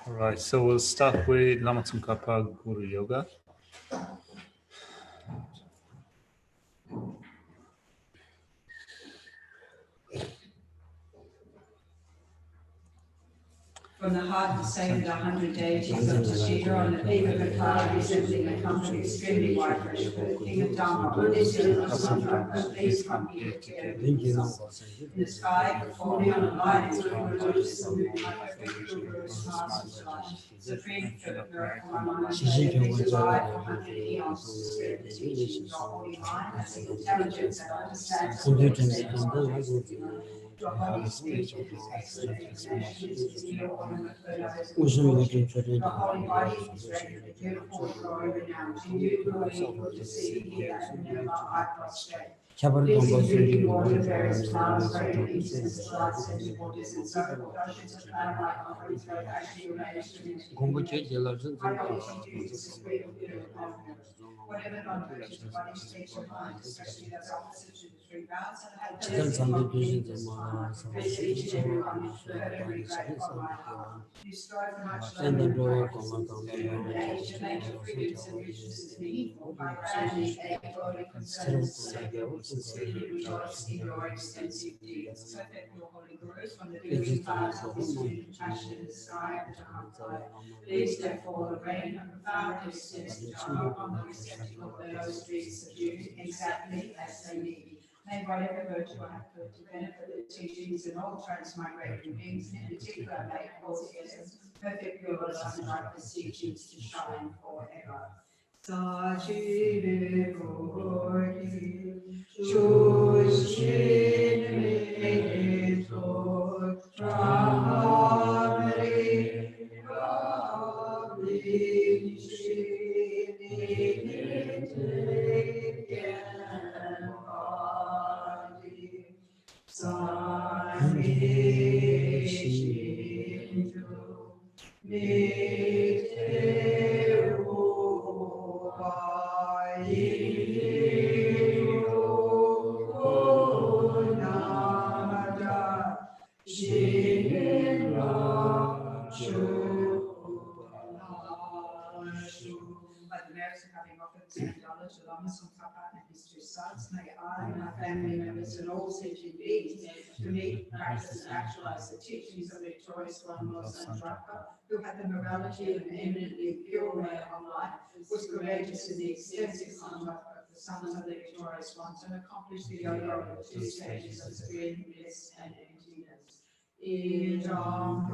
All right, so we'll start with Lama Tsongkhapa Guru Yoga. From the heart descended 100 deities of Tashira on the peak of the cloud, resembling a company extremely white fresh fur, king of Dharma, Buddhism, or Sangha, please come here to get in the sky, before me on a light, including the lotus and moon, my perfect Guru smiles with light. Supreme perfect miracle, my mind is alive for 100 eons to spread the teachings of holy mind as the intelligence that understands the to a holy speech and his excellent explanation is revealed on the the holy body is ready, the beautiful glory renowned. To you who are equal to see, hear, and remember, I prostrate. Pleasing drinking water, various flowers, fragrant incense, light, scented waters, and so forth. Oceans of cloud-like offerings, both actually remain instruments. I don't teach you the supreme good of whatever non-virtues the body speaks or mind, especially those opposite to the three vows, and I place it on each and every one with perfectly great for my heart. You strive for much learning practices, and age to make your freedoms and richnesses meaningful by granting a worldly concerns, so that you will sincerely rejoice in your extensive deeds. Perfect your holy gurus from the viewing clouds of wisdom, compassion in the sky and the heart. Please let fall the rain of profound distance upon the receptacle of those dreams subdued exactly as they need. May whatever virtue I have put to benefit the teachings and all transmigrating beings, in particular, may cause essence, perfect pure love and like the teachings to shine forever. Sajire Gorgi, Chushin Meto, Ramari, Rabbi, By the merits of having offered $10 to Lama Tsongkhapa and his two sons, may I, my family members, and all sentient beings to meet, practice, and actualize the teachings of victorious Lama Tsongkhapa, who had the morality of an eminently pure way of life, was courageous in the extensive conduct of the sons of the victorious ones, and accomplished the yoga of the two stages of supreme bliss and emptiness. Ijam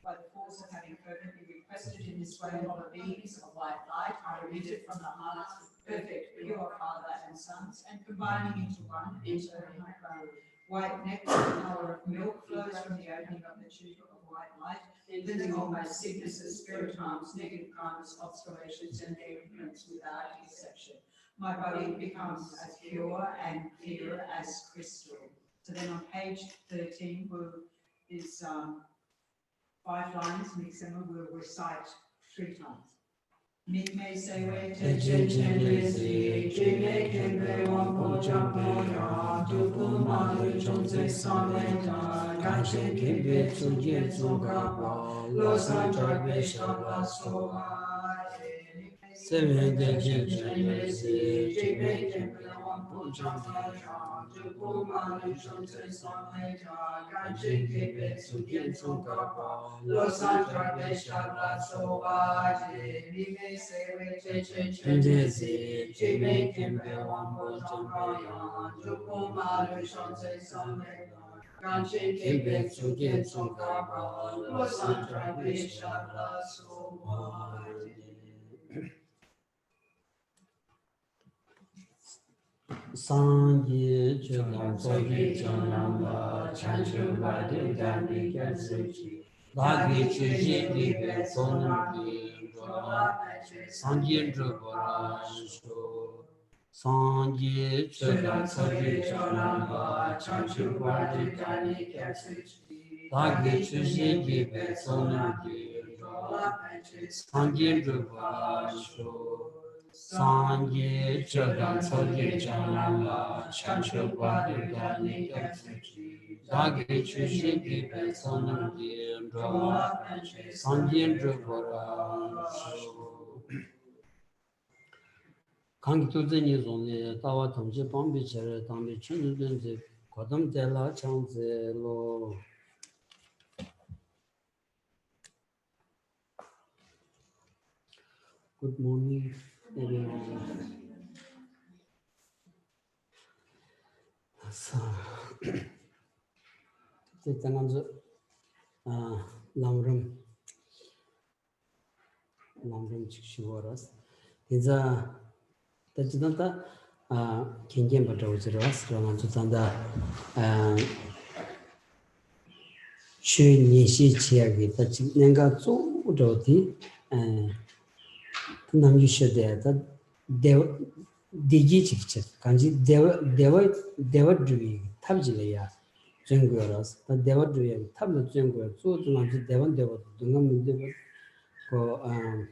by the force of having fervently requested in this way all the beings of white light are emitted from the hearts of perfect, pure Father and Sons, and combining into one, enter in my crown. White nectar, the color of milk, flows from the opening of the tube of white light, cleansing all my sicknesses, spirit harms, negative karmas, obscurations, and their influence without exception. My body becomes as pure and clear as crystal. So then on page 13, is 5 lines, Mixema will recite 3 times. Mikme sewe te chen chen resi, jime kembe wampo jampo ya, dupu malu chonse sameta, gachen kembe tsujen tsukapa, losan chakbe shabla soha. Sewe te chen chen resi, jime kembe wampo jampo ya, dupu malu chonse sameta, gachen kembe tsujen tsukapa, losan chakbe shabla soha. Mime sewe te chen chen resi, jime kembe wampo jampo ya, dupu malu chonse sameta, gachen kembe tsujen tsukapa, losan chakbe shabla soha. Sangye chulam soji chanamba, chanchu badi dandi kyatsuchi, dagi chuji libe sonamdi, sangye drupara shu. Sangye chulam soji chanamba, chanchu badi dandi kyatsuchi, dagi chuji libe sonamdi, sangye drupara shu. Sangye Chodan Soge Janala Chancho Badu Dani Dagi Chushi Gibe Sonangi Ndra Sangye Ndra Kangi Tuzi Nizone Tawa Tamji Pambi Chere Tambi Chunu Dunzi Kodam Dela Changze Lo Good morning, everyone. So, Lamrim Chikshivoras. Is a Tajidanta Kingdom Badoziras, Ramanzanda Chu Nishi Chiagi, Tachinanga Zu Doti, Namusha there, that Digi Chichet, Kanji, Deva Dui, Tabjilaya, Jengueras, but Deva Dui, Tablet Jenguer, so to Nanti Devan Deva, Dungam Deva, go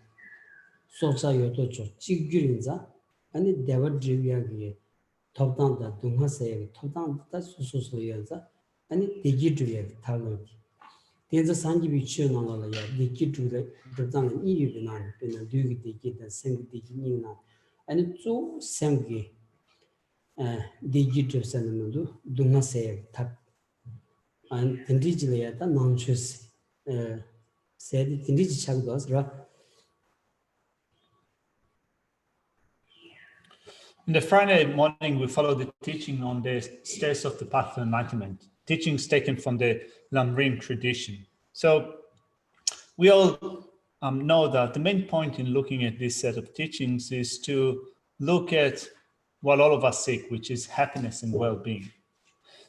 Sosa Yotocho, Chigurinza, and the Deva Dui, top down the Dunga say, top down that's so Yaza, and it Digi Dui, Talot. There's a Sanji Bichu Nala, Digi Dui, Jordan, EU Binan, and a Duke Digi, the same Digi, and two Sangi. Digital Sanamudu, do not say tap and indigibly at a non choose said indigital. In the Friday morning, we follow the teaching on the stairs of the path to enlightenment, teachings taken from the Lamrim tradition. So we all know that the main point in looking at this set of teachings is to look at what all of us seek, which is happiness and well-being.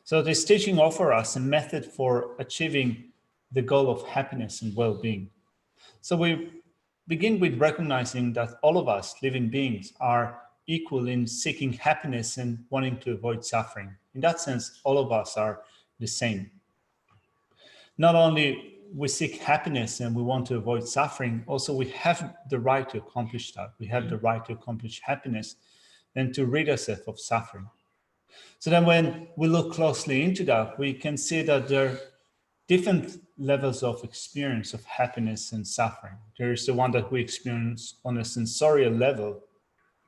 So this teaching offers us a method for achieving the goal of happiness and well-being. So we begin with recognizing that all of us living beings are equal in seeking happiness and wanting to avoid suffering. In that sense, all of us are the same. Not only we seek happiness and we want to avoid suffering, also we have the right to accomplish that. We have the right to accomplish happiness and to rid ourselves of suffering. So then when we look closely into that, we can see that there are different levels of experience of happiness and suffering. There is the one that we experience on a sensorial level,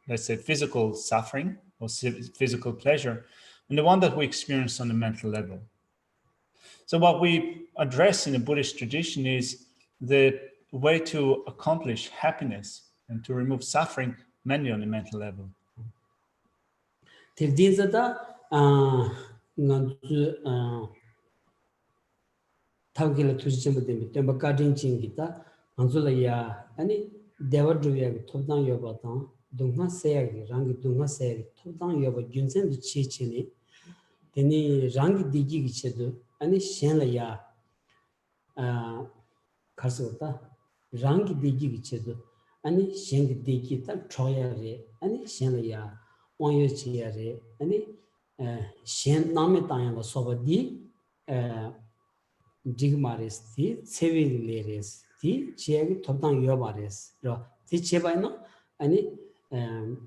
let's say physical suffering or physical pleasure, and the one that we experience on the mental level. So what we address in the Buddhist tradition is the way to accomplish happiness and to remove suffering mainly on the mental level. Tangila Tushimba, Dembakadin Chingita, Anzulaya, any Devadruya, Todan Yobatan, Dunga Seg, Rangi Dunga Seg, Todan Yoba, Junsen the Chichini, Teni Rangi Digi Chedu, any Shenlaya Kasota, Rangi Digi Chedu, any Sheng Digita, Troyare, any Shenlaya, Onyochiare, any Shen Nametayama Sobadi. Digmaris, the civil lares, the Chiag Totan Yobaris, the Chebaino, any on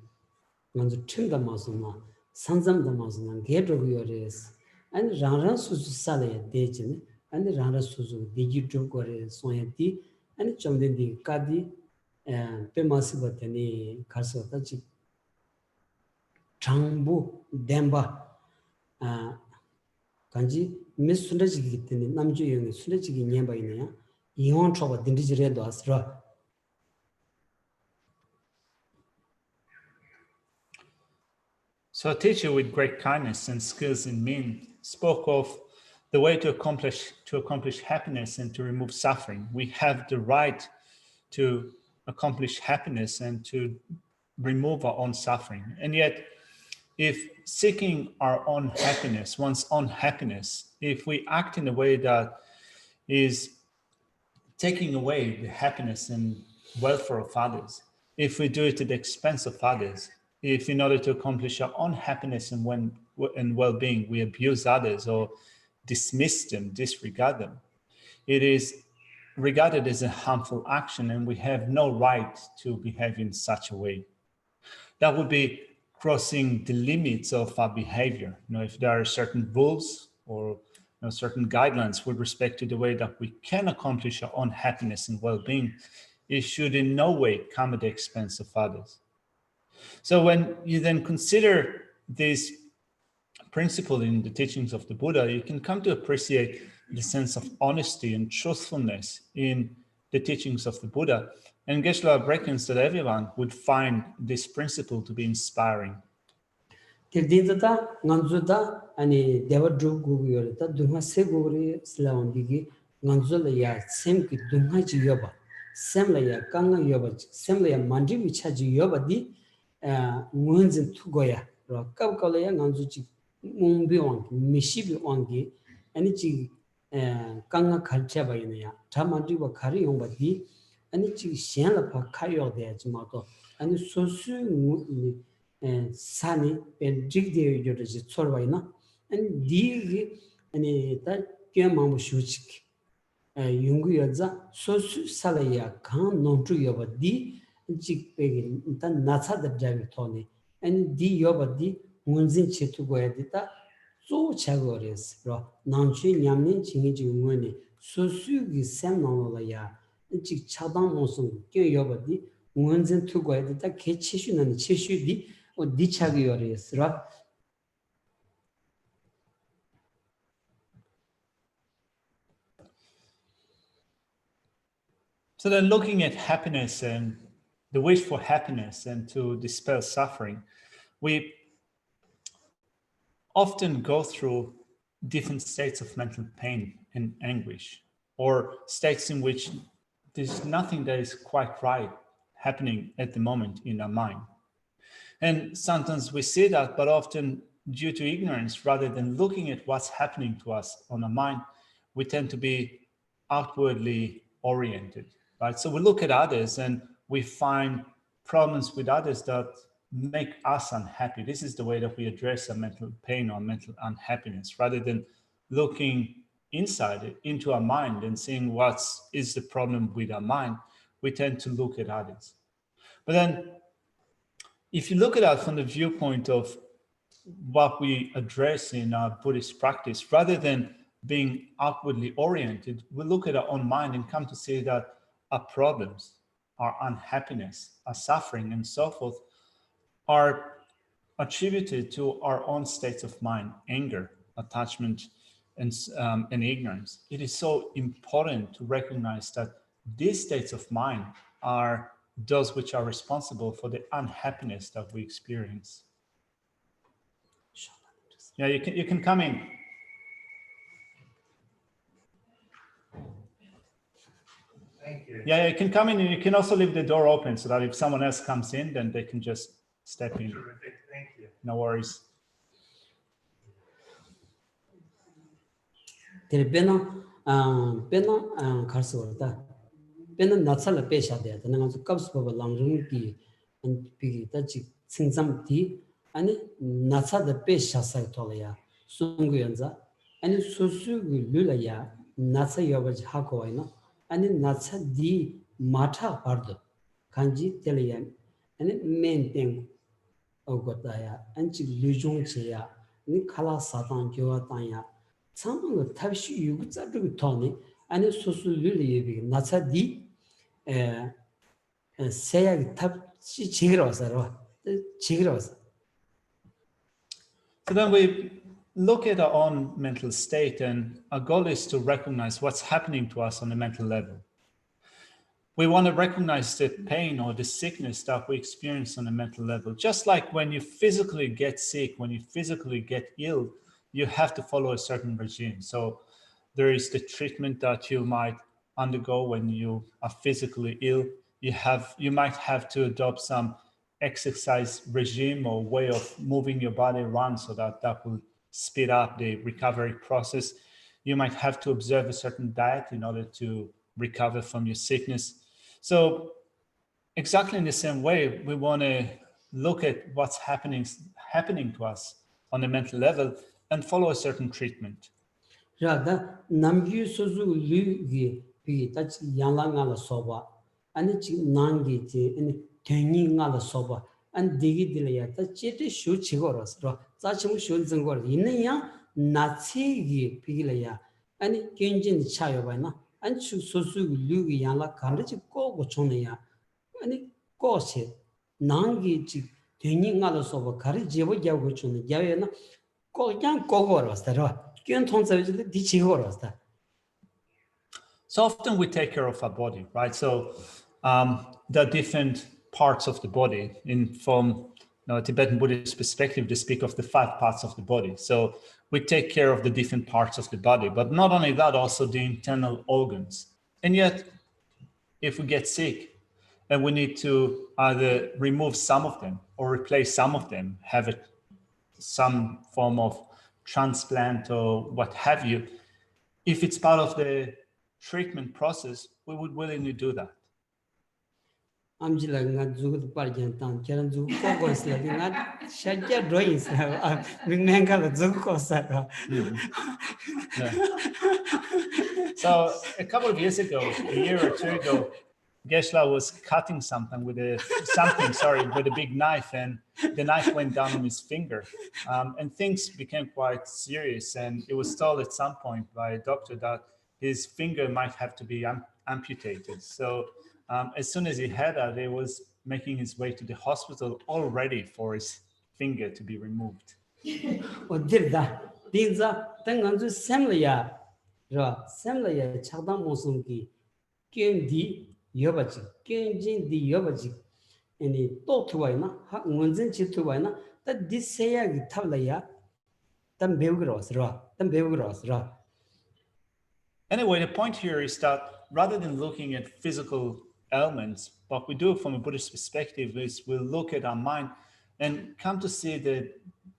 the Tinga Mazuma, Sanzam the Mazuma, Gate of Yoris, and Rana Suzu Sale, Dejin, and the Rana Suzu, Digital Gore, Soyati, and Chomdi di Kadi, Pemasibatani, Kasotachi, Changbu, Demba. Kanji Miss Sundaji Namju Yung Sundaji Nyamba in Yon Trouble Dindijred Astra. So a teacher with great kindness and skills in Min spoke of the way to accomplish happiness and to remove suffering. We have the right to accomplish happiness and to remove our own suffering. And yet, if seeking our own happiness, one's own happiness, if we act in a way that is taking away the happiness and welfare of others, if we do it at the expense of others, if in order to accomplish our own happiness and well-being, we abuse others or dismiss them, disregard them, it is regarded as a harmful action and we have no right to behave in such a way. that would be crossing the limits of our behavior. If there are certain rules or certain guidelines with respect to the way that we can accomplish our own happiness and well-being, it should in no way come at the expense of others. So when you then consider this principle in the teachings of the Buddha, you can come to appreciate the sense of honesty and truthfulness in the teachings of the Buddha. And Geshe reckons that everyone would find this principle to be inspiring. Tirdinta nganzuda ani devadru guguyolta dunga se guguri slaundigi nganzula ya semki dunga ji yoba semla ya kanga yoba semla ya mandi vichaji yoba di ngunzin tugoya ro kabkala ya nganzuji mumbi wangi mishibi wangi ani ji kanga khalcha bayina ya thamandi wa khari yongba di ani ji shenla pa khayo de jimato ani sosu sani pen jigde yoda ji tsorwaina and di ani ta kyamamu shuchik yungu yoza sosu salaya kan nontu yoba di jik pegi ta natsa da javi toni and di yoba di ngunzin chetu goya di ta so chagores ro nanchi nyamnin chingi ji ngoni sosu gi sem nola ya jik chadang mosung kyo yoba di ngunzin tu goya di ta ke chishu nani chishu di dichagiyores, right? So then looking at happiness and the wish for happiness and to dispel suffering, we often go through different states of mental pain and anguish, or states in which there's nothing that is quite right happening at the moment in our mind. And sometimes we see that, but often due to ignorance, rather than looking at what's happening to us on our mind, we tend to be outwardly oriented, right? So we look at others and we find problems with others that make us unhappy. This is the way that we address our mental pain or mental unhappiness, rather than looking inside it, into our mind and seeing what is the problem with our mind. We tend to look at others. But then if you look at that from the viewpoint of what we address in our Buddhist practice, rather than being outwardly oriented, we look at our own mind and come to see that our problems, our unhappiness, our suffering, and so forth are attributed to our own states of mind, anger, attachment, and ignorance. It is so important to recognize that these states of mind are those which are responsible for the unhappiness that we experience. Yeah, you can come in. Thank you. Yeah, you can come in, and you can also leave the door open so that if someone else comes in, then they can just step in. Terrific. Thank you. No worries. Pena karsuwarta. Pena natsala pesha de, the Nangasu Kapspa Lamrim ki and Pigi Tachi Sinsam tea, and Natsa the pesha saitolaya, Sunguyanza, and Susu Lulaya, Natsa Yavaj Hakoina, and Natsa di Mata Pardo, Kanji Telian, and it maintain Ogotaya, and Lujung Chia, Nikala Satan Joatanya. Some tabshi you could Tony, and it's so lily, Natsa di say tab chigros. So then we look at our own mental state, and our goal is to recognize what's happening to us on a mental level. We want to recognize the pain or the sickness that we experience on a mental level. Just like when you physically get sick, when you physically get ill, you have to follow a certain regime. So there is the treatment that you might undergo when you are physically ill. You might have to adopt some exercise regime or way of moving your body around so that will speed up the recovery process. You might have to observe a certain diet in order to recover from your sickness. So exactly in the same way, we want to look at what's happening to us on a mental level and follow a certain treatment. Rada Namgu Suzu Lugi Pi Tachi Yalanga la Soba, and it's Nangi and Tanging la Soba, 안 되게 들려야 다 제대 쇼 치고로서 자치무 쇼 증거로 있느냐 나치기 비길이야 아니 견진 차요 봐나 안추 소수 류기 양라 간지 꼬고 총내야 아니 꼬세 난기 지 되닝가로서 봐 가리 제보 잡고 총내 야외나 꼬냥 꼬고로서 견 통서지 디치고로서. So often we take care of our body, right? So there are different parts of the body. From Tibetan Buddhist perspective, they speak of the 5 parts of the body. So we take care of the different parts of the body, but not only that, also the internal organs. And yet, if we get sick and we need to either remove some of them or replace some of them, have some form of transplant or what have you, if it's part of the treatment process, we would willingly do that. 암질라 nga zugu parjan tan keran zugu ko sla nga shajja drawings mingmenga zugu ko sa. So a couple of years ago, a year or 2 ago, Geshe was cutting something with a big knife, and the knife went down on his finger, and things became quite serious. And it was told at some point by a doctor that his finger might have to be amputated. So as soon as he had that, he was making his way to the hospital all ready for his finger to be removed. 어딜다 딘자 땡간주 샘려야 라 샘려야 차단 모습기 견디 여바지 견진디 여바지 아니 또 투와이나 하 원전 지투와이나 다 디세야기 탑라야 담 배우그러스라 담 배우그러스라. Anyway, the point here is that rather than looking at physical elements, what we do from a Buddhist perspective is we'll look at our mind and come to see the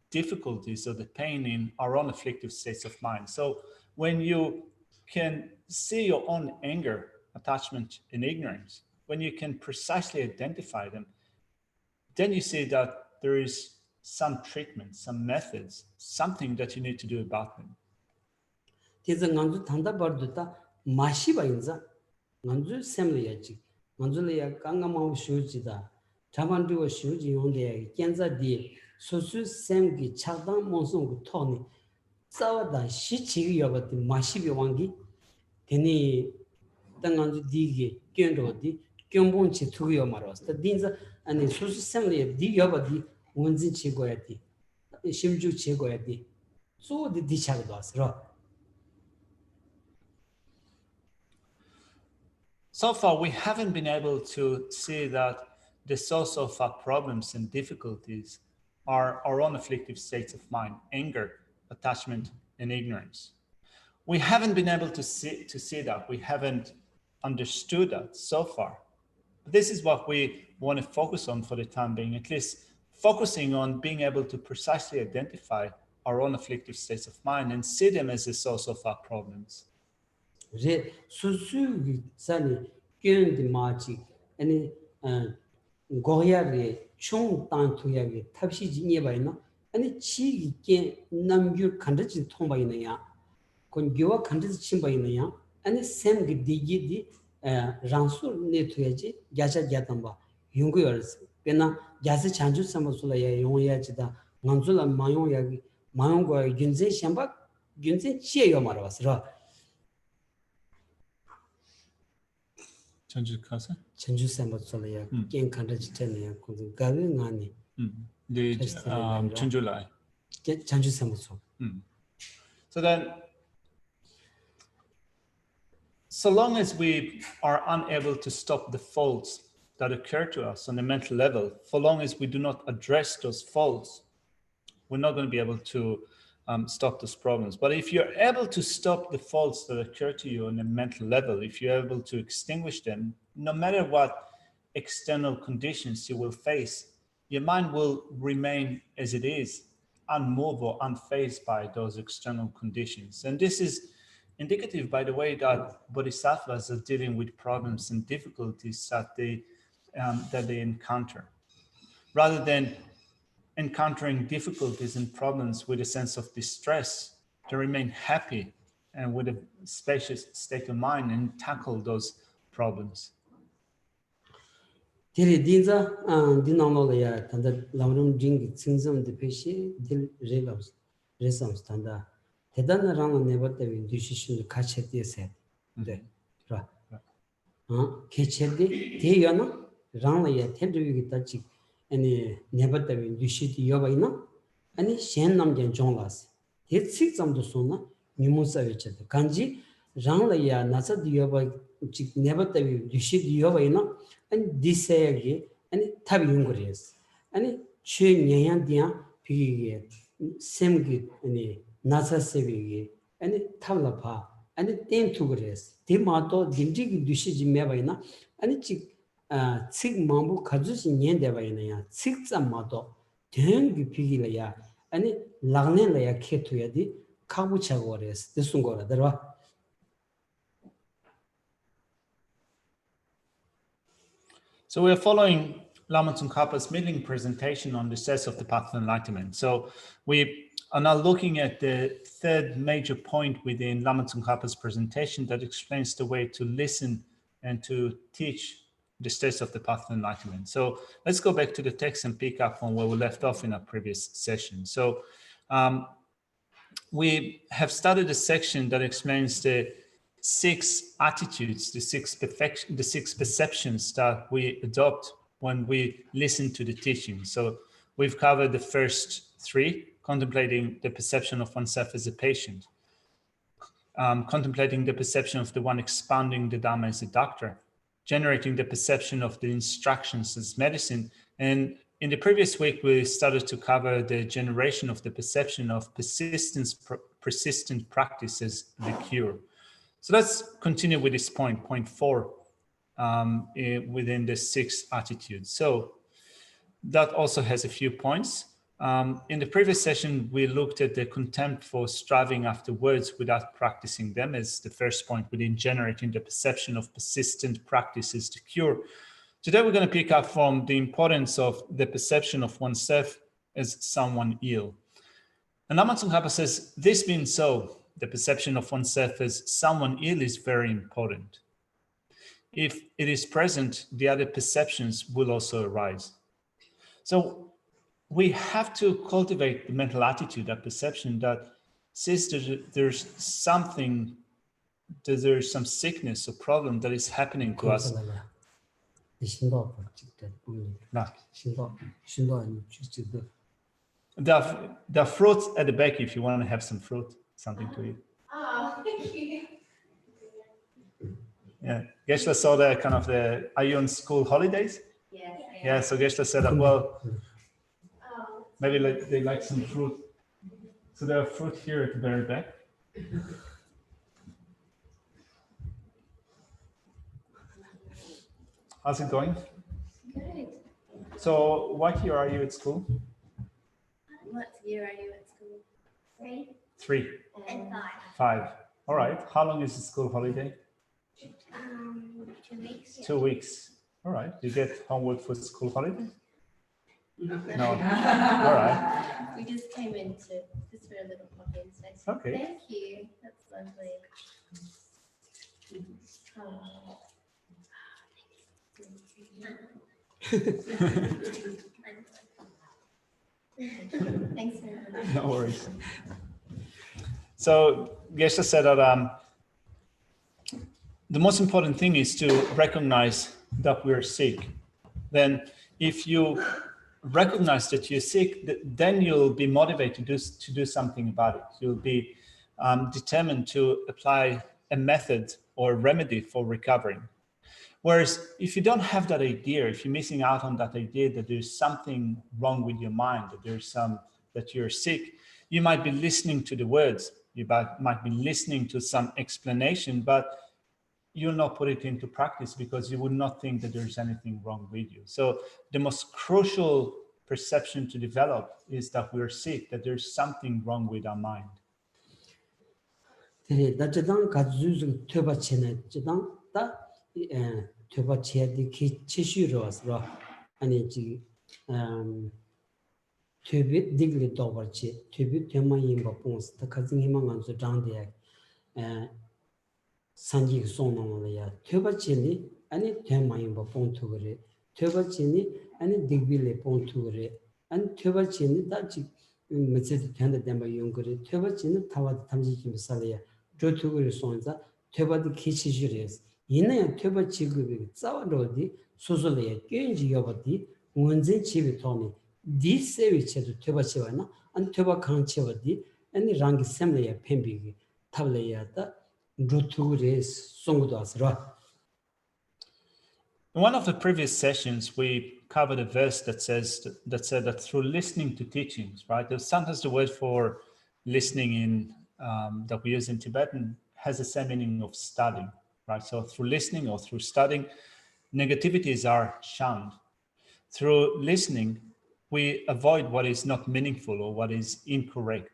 difficulties or the pain in our own afflictive states of mind. So when you can see your own anger, attachment, and ignorance, when you can precisely identify them, then you see that there is some treatment, some methods, something that you need to do about them. 그래서 간주 단답버드다 마시바 인자 간주 샘려야지 간주려야 강강마우 쇼지다 자만두고 쇼지 용데 견자디 소수 샘기 차단 몬송고 토니 싸워다 시치기 여버디 마시비 왕기 되니 땅간주 디게 견도디 견본치 투요 말았다 딘자 아니 소수 샘려 디 여버디 원진 치고야디 심주 치고야디 소디 디차도 왔어. So far, we haven't been able to see that the source of our problems and difficulties are our own afflictive states of mind, anger, attachment, and ignorance. We haven't been able to see that. We haven't understood that so far. But this is what we want to focus on for the time being, at least focusing on being able to precisely identify our own afflictive states of mind and see them as the source of our problems. 제 수수기 산이 견디 마치 아니 고야리 총단투야기 탑시지 니바이나 아니 치기께 남규 간드지 통바이나야 건교와 간드지 침바이나야 아니 샘기 디기디 란수 네투야지 야자 야담바 용구열스 베나 야스 찬주 삼바술라야 용야지다 만줄라 마용야기 마용과 균제 샴바 균제 치에요 말아왔으라. 전주 가서? 전주 샘바술라야 겐 간드지 때네요. 그 가능하니. The 전주라이. 전주 샘바술. So then, so long as we are unable to stop the faults that occur to us on a mental level, for long as we do not address those faults, we're not going to be able to stop those problems. But if you're able to stop the faults that occur to you on a mental level, if you're able to extinguish them, no matter what external conditions you will face, your mind will remain as it is, unmoved or unfazed by those external conditions. And this is indicative, by the way, that bodhisattvas are dealing with problems and difficulties that they encounter. Rather than encountering difficulties and problems with a sense of distress, to remain happy and with a spacious state of mind and tackle those problems. Diri dinza dinamlo ya tanda lamrum ding tsingzam de peshi dil resams tanda tedan rang nebata win decision kache de se de ra kechedi de yana rang ya tedri gi tachi ani nebata win decision yoba ina ani shen nam gen jonglas de sik zamdo sona nimusa veche kanji rang ya nasa yoba 직 nebata win decision yoba ina and this and tab yungres and che nyan dia pi sem gi ani nasa sevi and tabla pa and tem tu gres de ma to dimji gi dushi ji me baina and chi sig mambu khazu si nyen de baina ya sig sam ma to den gi pi gi la ya and lagne la ya khe tu ya di khabu cha gores de sung gora darwa So we're following Lama Tsongkhapa's middling presentation on the steps of the path of enlightenment. So we are now looking at the third major point within Lama Tsongkhapa's presentation that explains the way to listen and to teach the steps of the path of enlightenment. So let's go back to the text and pick up on where we left off in our previous session. So we have started a section that explains the 6 attitudes, the six perceptions that we adopt when we listen to the teaching. So we've covered the first 3, contemplating the perception of oneself as a patient, contemplating the perception of the one expounding the Dhamma as a doctor, generating the perception of the instructions as medicine. And in the previous week, we started to cover the generation of the perception of persistent practice as the cure. So let's continue with this point 4, within the 6 attitudes. So that also has a few points. In the previous session, we looked at the contempt for striving after words without practicing them as the first point within generating the perception of persistent practice as the cure. Today, we're going to pick up from the importance of the perception of oneself as someone ill. And Lama Tsongkhapa says, this being so, the perception of oneself as someone ill is very important. If it is present, the other perceptions will also arise. So we have to cultivate the mental attitude, that perception that says there's something, that there's some sickness or problem that is happening to us. The fruits at the back if you want to have some fruit, something to eat. Oh, thank you. Yeah, Geshe saw the kind of the, are you on school holidays? Yeah. Yeah, so Geshe said, well, maybe they like some fruit. So there are fruit here at the very back. How's it going? Good. So what year are you at school? What year are you at school? 3. 3. And 5. All right. How long is the school holiday? 2 weeks. 2 weeks. All right. You get homework for school holiday? No. All right. We just came into just for a little coffee and snacks. Okay. Thank you. That's lovely. Oh. Thanks very much. No worries. So Geshe said that the most important thing is to recognize that we're sick. Then if you recognize that you're sick, then you'll be motivated to do something about it. You'll be determined to apply a method or remedy for recovering. Whereas if you don't have that idea, if you're missing out on that idea that there's something wrong with your mind, that you're sick, you might be listening to the words, you might be listening to some explanation, but you'll not put it into practice because you would not think that there's anything wrong with you. So the most crucial perception to develop is that we're sick, that there's something wrong with our mind. 산지 송나무야 퇴바치니 아니 퇴마인 법봉투거리 퇴바치니 아니 딕빌레 본투레 안 퇴바치니 다지 메시지 된다 된바 용거리 퇴바치니 타와 탐지기 살이야 조투그를 손자 퇴바디 키치주레스 이내 퇴바 지급이 싸워로디 소소레 ቄ인지 여버디 원진 집이 토니 디세위체도 퇴바치와나 안 퇴바 강체버디 아니 랑기 셈레야 펜비기 탑레야다 조투그레스 송고도 아스라. In one of the previous sessions, we covered a verse that said that through listening to teachings, right? There's sometimes the word for listening in that we use in Tibetan has the same meaning of studying, right? So through listening or through studying, negativities are shunned. Through listening, we avoid what is not meaningful or what is incorrect.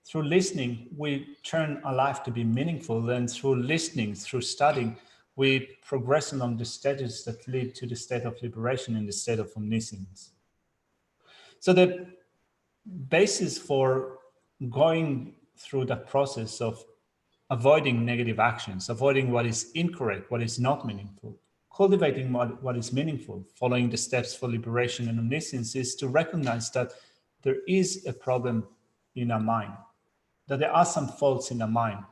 Through listening, we turn our life to be meaningful, and through listening, through studying, we progress along the stages that lead to the state of liberation and the state of omniscience. So the basis for going through that process of avoiding negative actions, avoiding what is incorrect, what is not meaningful, cultivating what is meaningful, following the steps for liberation and omniscience, is to recognize that there is a problem in our mind, that there are some faults in our mind.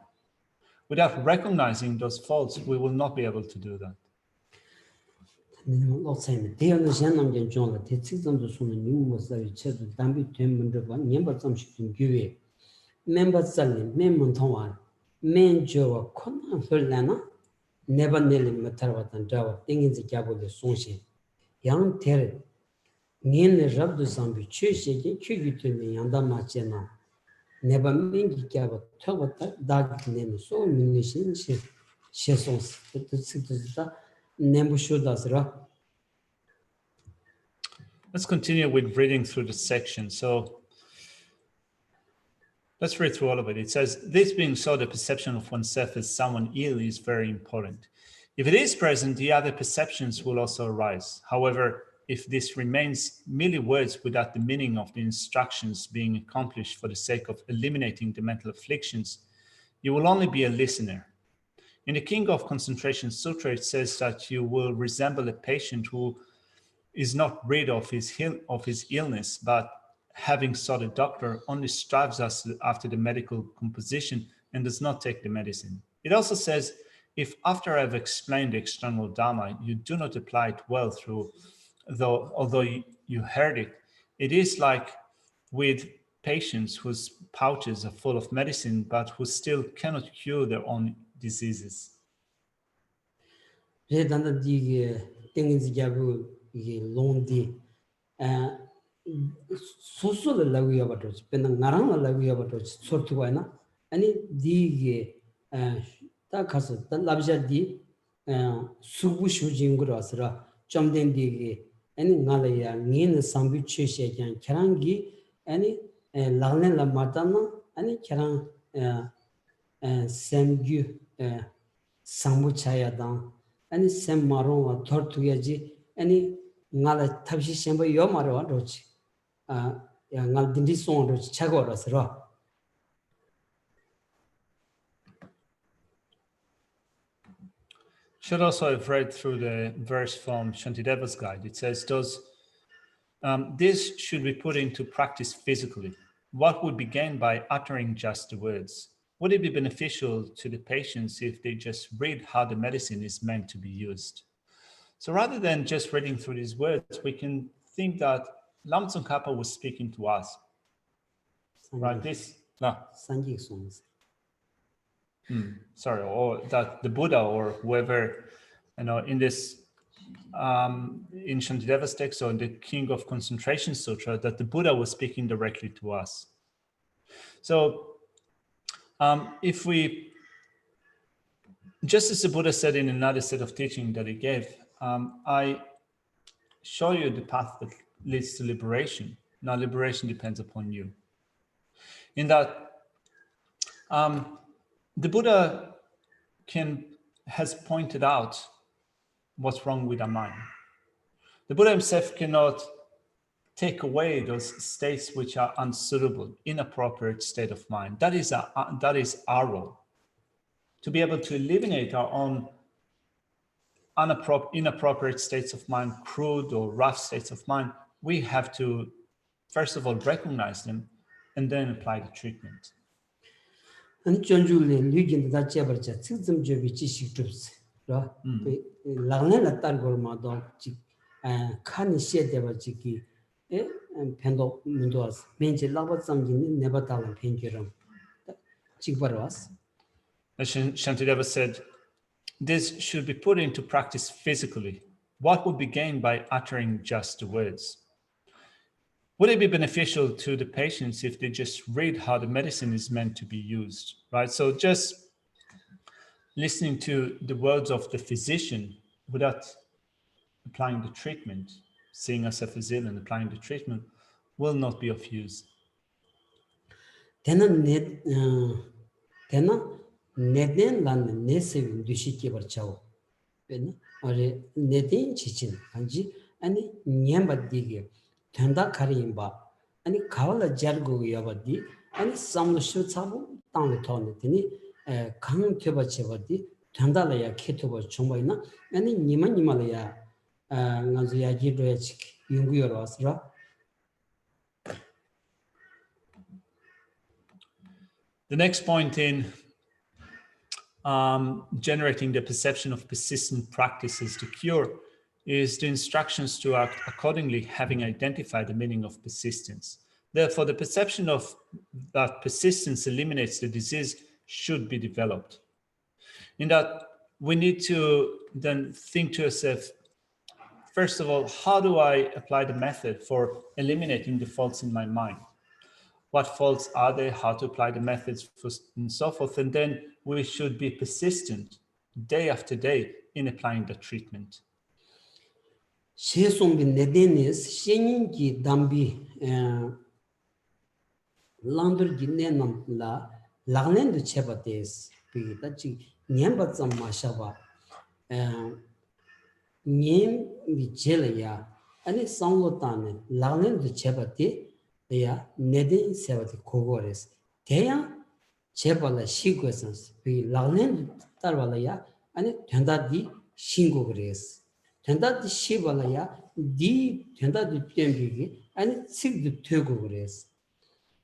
Without recognizing those faults, we will not be able to do that. Never mingi kyaba tawata dag neme so munition shesons the nembushodasra. Let's continue with reading through the section. So let's read through all of it. It says, this being so, the perception of oneself as someone ill is very important. If it is present, the other perceptions will also arise. However, if this remains merely words without the meaning of the instructions being accomplished for the sake of eliminating the mental afflictions, you will only be a listener. In the King of Concentration Sutra, it says that you will resemble a patient who is not rid of his illness, but having sought a doctor, only strives after the medical composition and does not take the medicine. It also says, if after I've explained the external Dharma, you do not apply it well although you heard it, it is like with patients whose pouches are full of medicine, but who still cannot cure their own diseases. Any ngalaya ngin sambu cheshe kyan kerangi any lagne la matana any kerang semgu sambu chaya dan any sem maron wa tortuyaji any ngala tabshi semba yo maro rochi ya ngal dindi son rochi chagorasra. Should also have read through the verse from Shantideva's guide. It says, this should be put into practice physically. What would be gained by uttering just the words? Would it be beneficial to the patients if they just read how the medicine is meant to be used? So rather than just reading through these words, we can think that Lam Tsongkhapa was speaking to us. Right? Or that the Buddha or whoever, in this, in Shantideva's text or in the King of Concentration Sutra, that the Buddha was speaking directly to us. So if we, just as the Buddha said in another set of teaching that he gave, I show you the path that leads to liberation. Now liberation depends upon you. In that, the Buddha has pointed out what's wrong with our mind. The Buddha himself cannot take away those states which are unsuitable, inappropriate state of mind. That is our role. To be able to eliminate our own inappropriate states of mind, crude or rough states of mind, we have to, first of all, recognize them and then apply the treatment. 안 전주에 리긴 다 제버자 측점 접이 지식 줍스. 라. 라는 딸걸 마도 지 칸이 시에되버 지기 에 펜도 문도스 멘지 라바sam기는 네바달은 펜기름 지버와스. As Shantideva said, this should be put into practice physically. What would be gained by uttering just the words? Would it be beneficial to the patients if they just read how the medicine is meant to be used, right? So just listening to the words of the physician without applying the treatment, seeing as a physician and applying the treatment will not be of use. 되는 내된 란 내세윈 두시기 버차오. ben ore nedin chichin anji ani nyambaddige thanda kharimba ani khawla jargo yabadi ani samlu shu chabu tang thone tini khang theba chebadi thanda la ya khetbo chungbaina ani nimala ya ngazu ya jido ya chik yungu yorasra. The next point in generating the perception of persistent practices to cure is the instructions to act accordingly, having identified the meaning of persistence. Therefore, the perception of that persistence eliminates the disease should be developed. In that, we need to then think to ourselves, first of all, how do I apply the method for eliminating the faults in my mind? What faults are there, how to apply the methods, and so forth. And then we should be persistent day after day in applying the treatment. 세송비 내데니스 신인기 담비 란더기 내남라 라그넨도 쳬바데스 비다치 냠바츠 마샤바 님 비젤야 아니 상로타네 라그넨도 쳬바데 야 내데 세바데 고고레스 대야 제발라 시고선스 비 라그넨 따라발야 아니 된다디 신고그레스 된다디 시발라야 디 된다디 땜비기 아니 식도 되고 그레스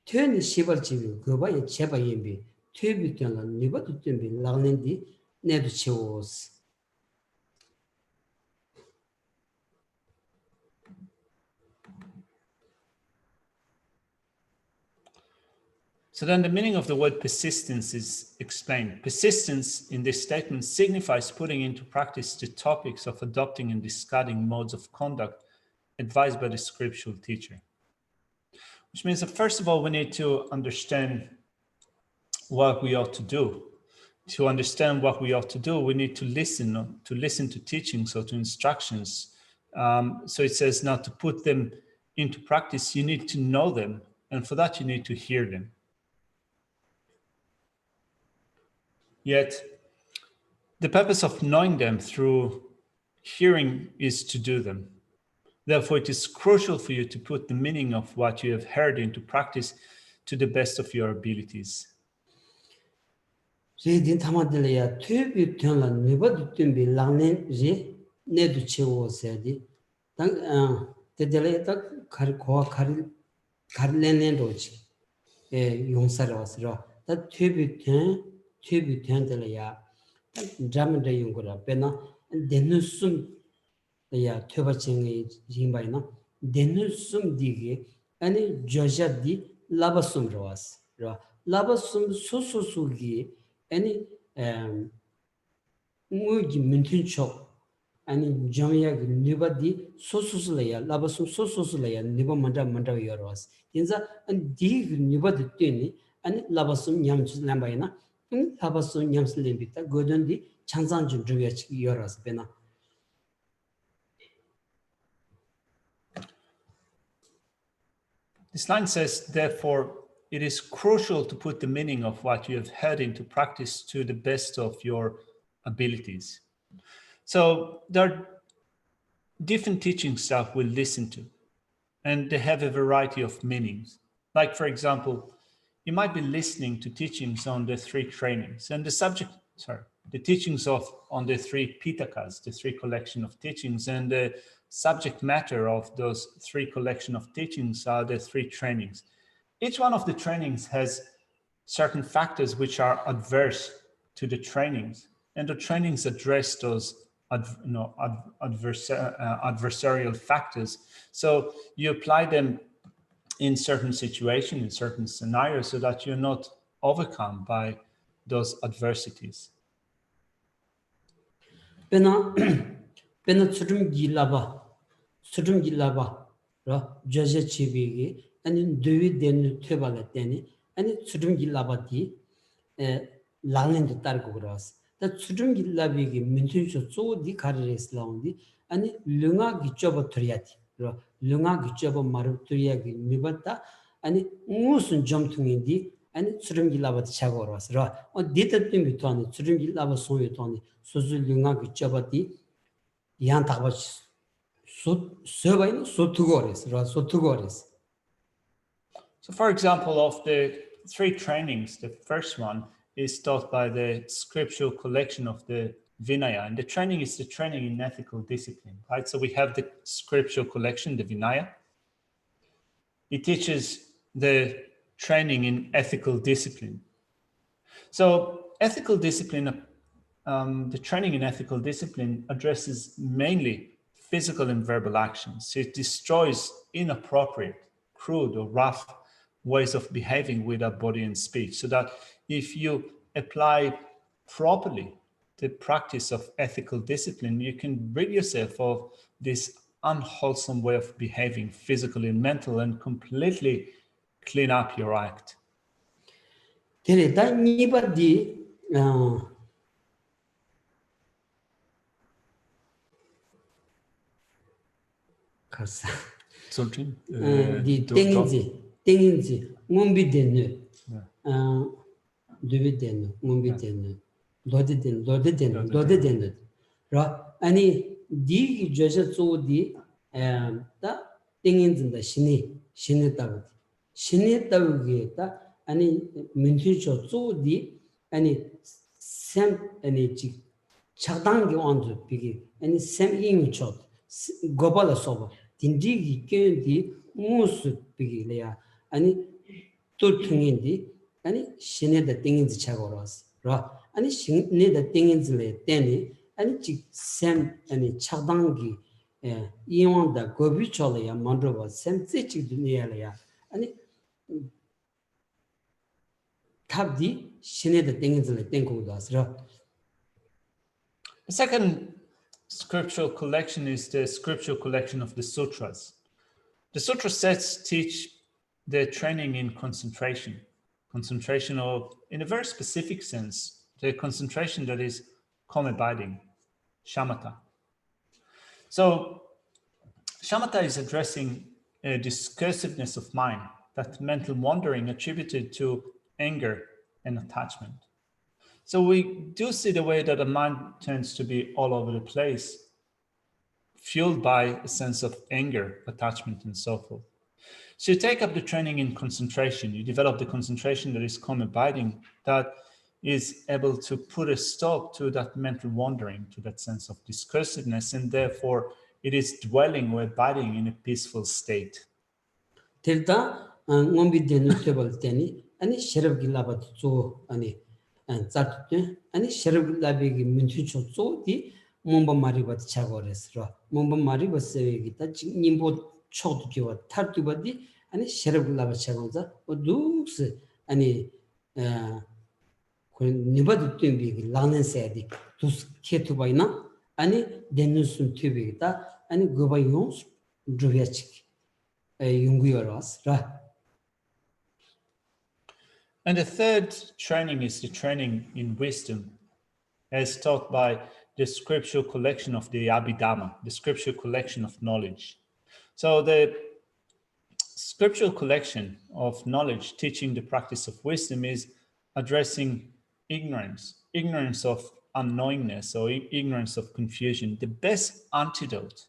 퇴니 시발지비 그바에 제바임비 퇴비 되는 니바도 땜비 라그넨디 내도 채워스. So then the meaning of the word persistence is explained. Persistence in this statement signifies putting into practice the topics of adopting and discarding modes of conduct advised by the scriptural teacher. Which means that first of all, we need to understand what we ought to do. To understand what we ought to do, we need to listen to teachings or to instructions. So it says now to put them into practice, you need to know them. And for that, you need to hear them. Yet, the purpose of knowing them through hearing is to do them. Therefore, it is crucial for you to put the meaning of what you have heard into practice to the best of your abilities. 제딘 타마들이야 퇴비 되는 니바도 땜비 라그넨 제 내도 채워서야지 당 때들에 딱 가르고와 가르레넨도지 용사로 왔어 다 퇴비 된들이야 잠을 용거라 배나 데누숨 야 퇴바칭이 지바이나 데누숨 디게 아니 조자디 라바숨로 왔어 라바숨 소소소기 아니 무기 민튼초 아니 점야기 니바디 소소슬이야 라바숨 소소슬이야 니바 만다 여러스 인자 디 니바디 때니 아니 라바숨 냠츠 람바이나 라바숨 냠스 렘비타 고던디 창상 좀 주야치 여러스 베나. This line says, therefore, it is crucial to put the meaning of what you have heard into practice to the best of your abilities. So there are different teachings that we'll listen to, and they have a variety of meanings. Like, for example, you might be listening to teachings on the 3 trainings, and the subject, the teachings on the three Pitakas, the three collection of teachings, and the subject matter of those three collection of teachings are the three trainings. Each one of the trainings has certain factors which are adverse to the trainings, and the trainings address those adversarial factors. So you apply them in certain situations, in certain scenarios, so that you're not overcome by those adversities. Pena Tsultrim gilaba, Geshe chibigi, and Dewey den Tubala Denny, and Tsultrim gilaba di Lalin the Targogras. That Tsultrim gilabigi, Mintuncho, so the carriers laundi, and Lunga Gichoba Triati, Lunga Gichoba Maruturiagi, Nibata, and Musun jumped to Indi, and Tsultrim gilaba Chagoras, or did it in between Tsultrim gilaba Soyotoni, Suzu Lunga Gichobati. So for example, of the three trainings, the first one is taught by the scriptural collection of the Vinaya, and the training is the training in ethical discipline, right? So we have the scriptural collection, the Vinaya. It teaches the training in ethical discipline. So ethical discipline, the training in ethical discipline addresses mainly physical and verbal actions. It destroys inappropriate, crude, or rough ways of behaving with our body and speech, so that if you apply properly the practice of ethical discipline, you can rid yourself of this unwholesome way of behaving physically and mental and completely clean up your act. Tsultrim? The Tenginzi, Mumbi denu, Duvi denu, Mumbi denu, Dode denu, Ani di Geshe Tsu di da Tenginzi da Shini Tavugi, Ani Mintucho Tsu di, Ani Sem, Ani Chakdangi onto Pigi, Ani Sem Ing Chot, Gobala Soba. Dindigi Kendi Musu Pigilea, and Tultungindi, and Shine the things Chagoras, and she need the things le Denny, and Sam and Chadangi, Ion the Gobicholia, Mondrova, Sam Zichi Dunia, and Tabdi, Shine the things le Denkudas. The second scriptural collection is the scriptural collection of the sutras. The sutra sets teach the training in concentration of, in a very specific sense, the concentration that is calm abiding, shamatha. So shamatha is addressing a discursiveness of mind, that mental wandering attributed to anger and attachment. So we do see the way that the mind tends to be all over the place, fueled by a sense of anger, attachment, and so forth. So you take up the training in concentration, you develop the concentration that is calm abiding, that is able to put a stop to that mental wandering, to that sense of discursiveness, and therefore it is dwelling or abiding in a peaceful state. Tilda, Ngombi denu table teni, and Sheriff Gilabat so, and Zat, and Sheriff Labig Mintucho so, the Mumba Maribat Chagores, Mumba Mariba Sevigita, Nimbo Chotukiwa, Tartubadi, and Sheriff Labat Chagonza, or Dukes, and Nibadu Tumbi, Lanan said, Tus Ketubaina, and Denusum Tubita, and Gobayons, Druviachik. And the third training is the training in wisdom, as taught by the scriptural collection of the Abhidhamma, the scriptural collection of knowledge. So the scriptural collection of knowledge teaching the practice of wisdom is addressing ignorance of unknowingness or ignorance of confusion. The best antidote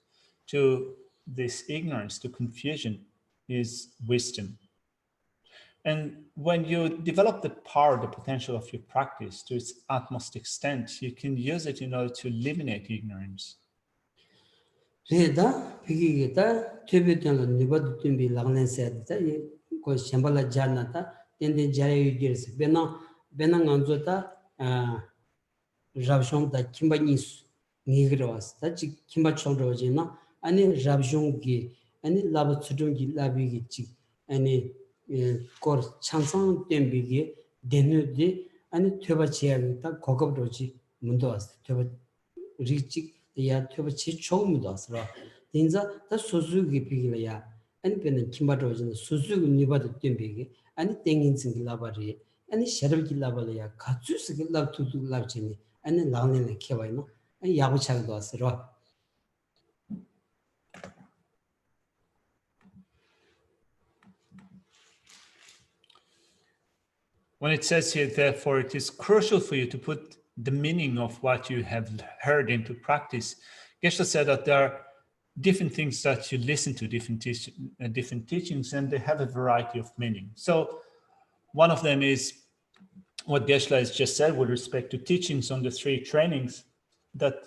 to this ignorance, to confusion, is wisdom. And when you develop the power, the potential of your practice to its utmost extent, you can use it in order to eliminate ignorance. Reda, Pigita, Tibetan, Nibad Timbi, Lagnan said, because Shambhala Janata, then the Jaya years, Benanganzota, Rabshon, the Kimbanis, Nigros, that Kimbachondrojina, and Rabshongi, and Labatsudungi Labigi, and Kor Chansan Dembigi, Denudi, and Tubachia, Kokobroji, Mundos, Tuba Richik. Ya tuba chi chom das ra dinza ta suzu gi pigila ya ani pen kimba ro jin suzu gi niba de tembe gi ani tengin sing la ba re ani sharab gi la ba ya khachu sig la tu tu la chini ani la ne le khe ba no ani ya bu chag das ra. When it says here, therefore, it is crucial for you to put the meaning of what you have heard into practice. Geshe said that there are different things that you listen to, different teachings, and they have a variety of meaning. So one of them is what Geshe has just said with respect to teachings on the 3 trainings that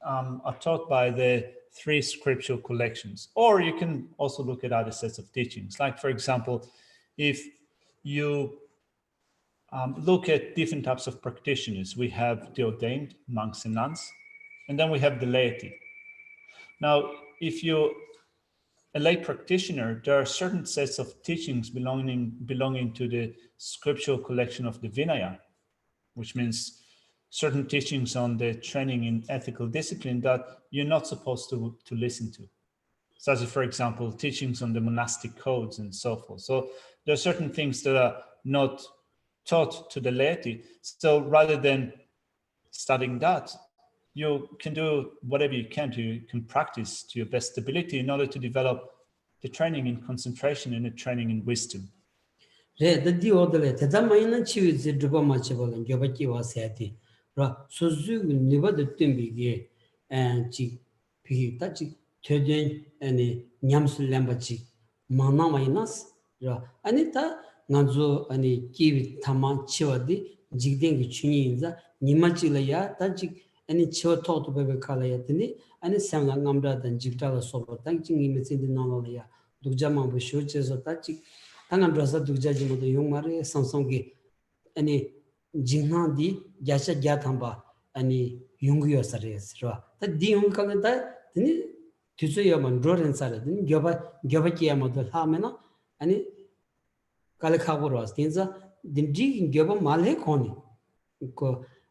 are taught by the 3 scriptural collections. Or you can also look at other sets of teachings. Like, for example, if you look at different types of practitioners. We have the ordained monks and nuns, and then we have the laity. Now, if you're a lay practitioner, there are certain sets of teachings belonging to the scriptural collection of the Vinaya, which means certain teachings on the training in ethical discipline that you're not supposed to listen to. Such as, for example, teachings on the monastic codes and so forth. So there are certain things that are not taught to the laity. So rather than studying that, you can do whatever you can practice to your best ability in order to develop the training in concentration and the training in wisdom. The deodole, Tadamaina Chivis, the Drubamachable and Jobaki was at Suzu never the Timbigi and Chi Pitachi, Tudin and Nyams Lambachi, Manamainas, Anita. Nanzo ani kiwi tama chiwadi jigdengi chuni nimachilaya tajik ani chiwa to bebe kalaya tini ani samla ngamda dan jigdala sobo tang jingi mesindi nalaya dugja mambu shoche so tajik tangan drasa dugja jimodo yongmare samsongi ani jingna di jasha jathamba ani yongyo sares ro ta di yong kalada tini tuso yaman roren sare tini gyoba kiyamado hamena ani Kalakhaburas, Tinza, the Jig Gaba Malhe Koni.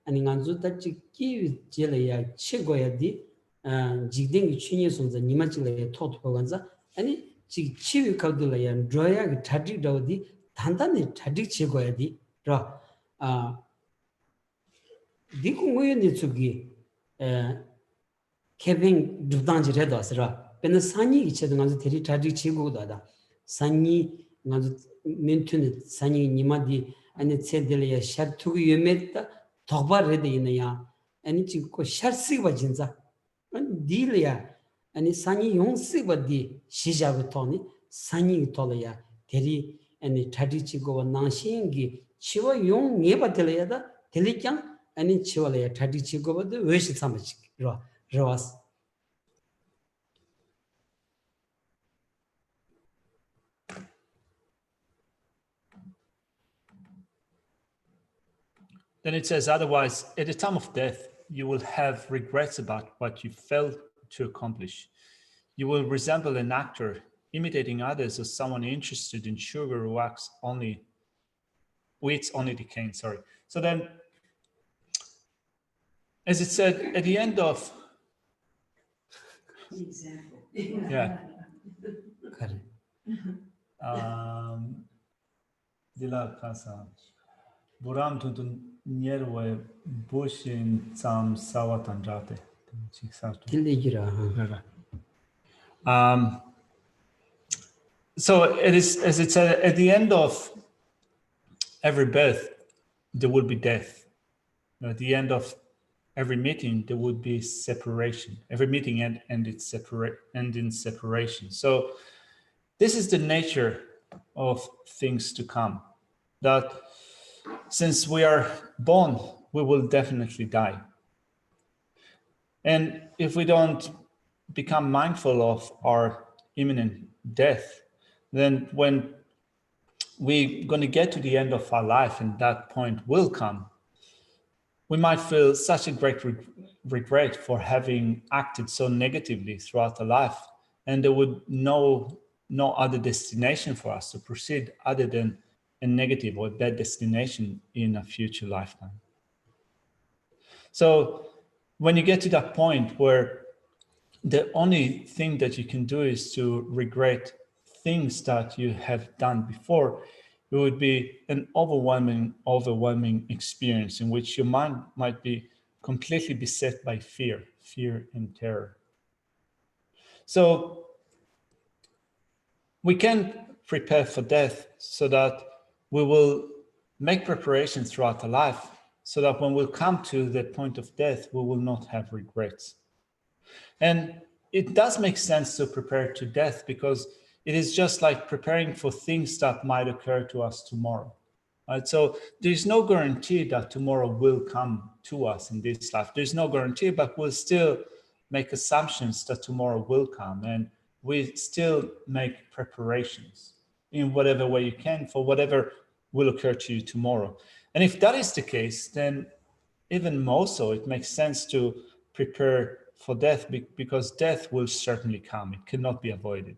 And Nanzuta Chiki Jelaya, Chigoyadi, Jigding Chinius on the Nimachila taught Poganza, and Chivi Kadulaya, and Droya, Tadik Dodi, Tandani, Tadik Chigoyadi, Dra. Dikungu Nitsugi, Kevin Dudanji Redasra, Penasani, each other on the Tadik Chigoda, Sani. Mintun Sani Nimadi and it said Delia Shar to you met Toba Redina and it's Shar Sivajinza and Delia and it's Sani Yon Sivadi Shija Tony Sani Tolia Teri and the Tadichigo Nanshingi Chiva Yon Neva Teleada Telikang and in Chivalea Tadichigo the Wish Samach Roas. Then it says, otherwise, at the time of death, you will have regrets about what you failed to accomplish. You will resemble an actor imitating others as someone interested in sugar who eats only the cane, sorry. So then, as it said, at the end of... Example. Yeah. Dila Kasa. Buram tuntun nierwe bushin sam sawatanjate. So it is, as it said, at the end of every birth, there will be death. At the end of every meeting, there would be separation. Every meeting end in separation. So this is the nature of things to come. that since we are born, we will definitely die. And if we don't become mindful of our imminent death, then when we're going to get to the end of our life and that point will come, we might feel such a great regret for having acted so negatively throughout our life, and there would no other destination for us to proceed other than a negative or bad destination in a future lifetime. So when you get to that point where the only thing that you can do is to regret things that you have done before, it would be an overwhelming experience in which your mind might be completely beset by fear and terror. So we can prepare for death so that we will make preparations throughout our life so that when we come to the point of death, we will not have regrets. And it does make sense to prepare to death because it is just like preparing for things that might occur to us tomorrow. Right? So there's no guarantee that tomorrow will come to us in this life. There's no guarantee, but we'll still make assumptions that tomorrow will come, and we still make preparations in whatever way you can for whatever will occur to you tomorrow. And if that is the case, then even more so, it makes sense to prepare for death because death will certainly come. It cannot be avoided.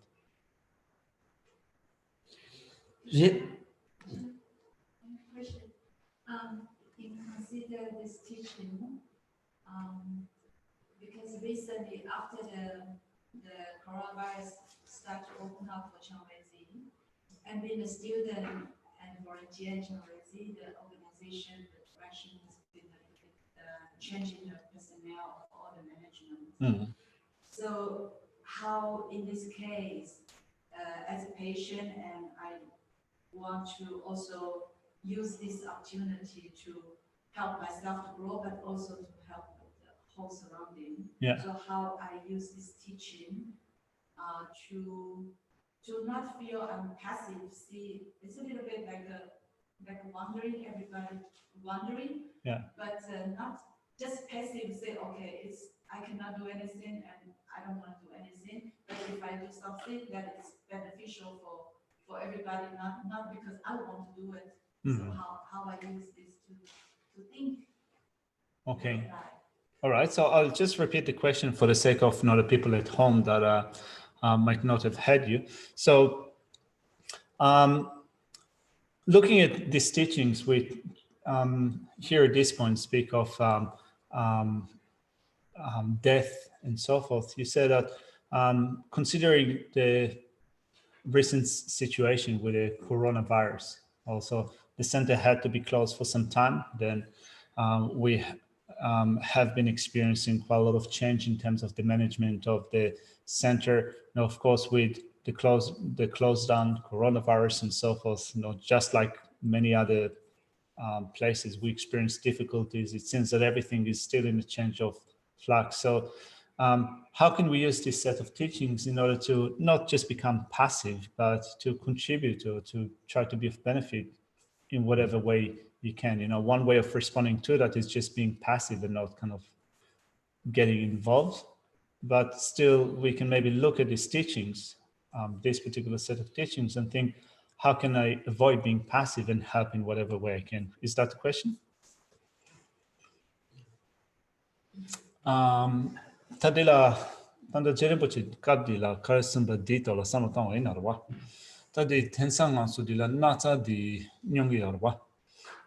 Question. You consider this teaching because recently after the coronavirus started to open up for Changweizi, and being a student and volunteer in Changweizi, the organization, the direction has been a little bit changing the personnel of all the management. So how in this case, as a patient, and I want to also use this opportunity to help myself to grow, but also to help the whole surrounding. Yeah. So how I use this teaching to not feel I'm passive. See, it's a little bit like wondering, everybody wondering. Yeah. But not just passive. Say, okay, I cannot do anything, and I don't want to do anything. But if I do something that is beneficial for everybody, not because I want to do it. So how I use this to think. Okay. All right. So I'll just repeat the question for the sake of the people at home that might not have had you. So looking at these teachings, we here at this point speak of death and so forth. You said that considering the recent situation with the coronavirus, also the center had to be closed for some time. Then we have been experiencing quite a lot of change in terms of the management of the center. Now, of course, with the close down coronavirus and so forth, just like many other places, we experience difficulties. It seems that everything is still in a change of flux. So how can we use this set of teachings in order to not just become passive, but to contribute or to try to be of benefit in whatever way you can? One way of responding to that is just being passive and not kind of getting involved. But still, we can maybe look at these teachings, this particular set of teachings, and think, how can I avoid being passive and help in whatever way I can? Is that the question? Tadila, tanda jerepochi kadila karsamba ditola sanotang inarwa. Tadi tensang ansudila nata di nyongi arwa.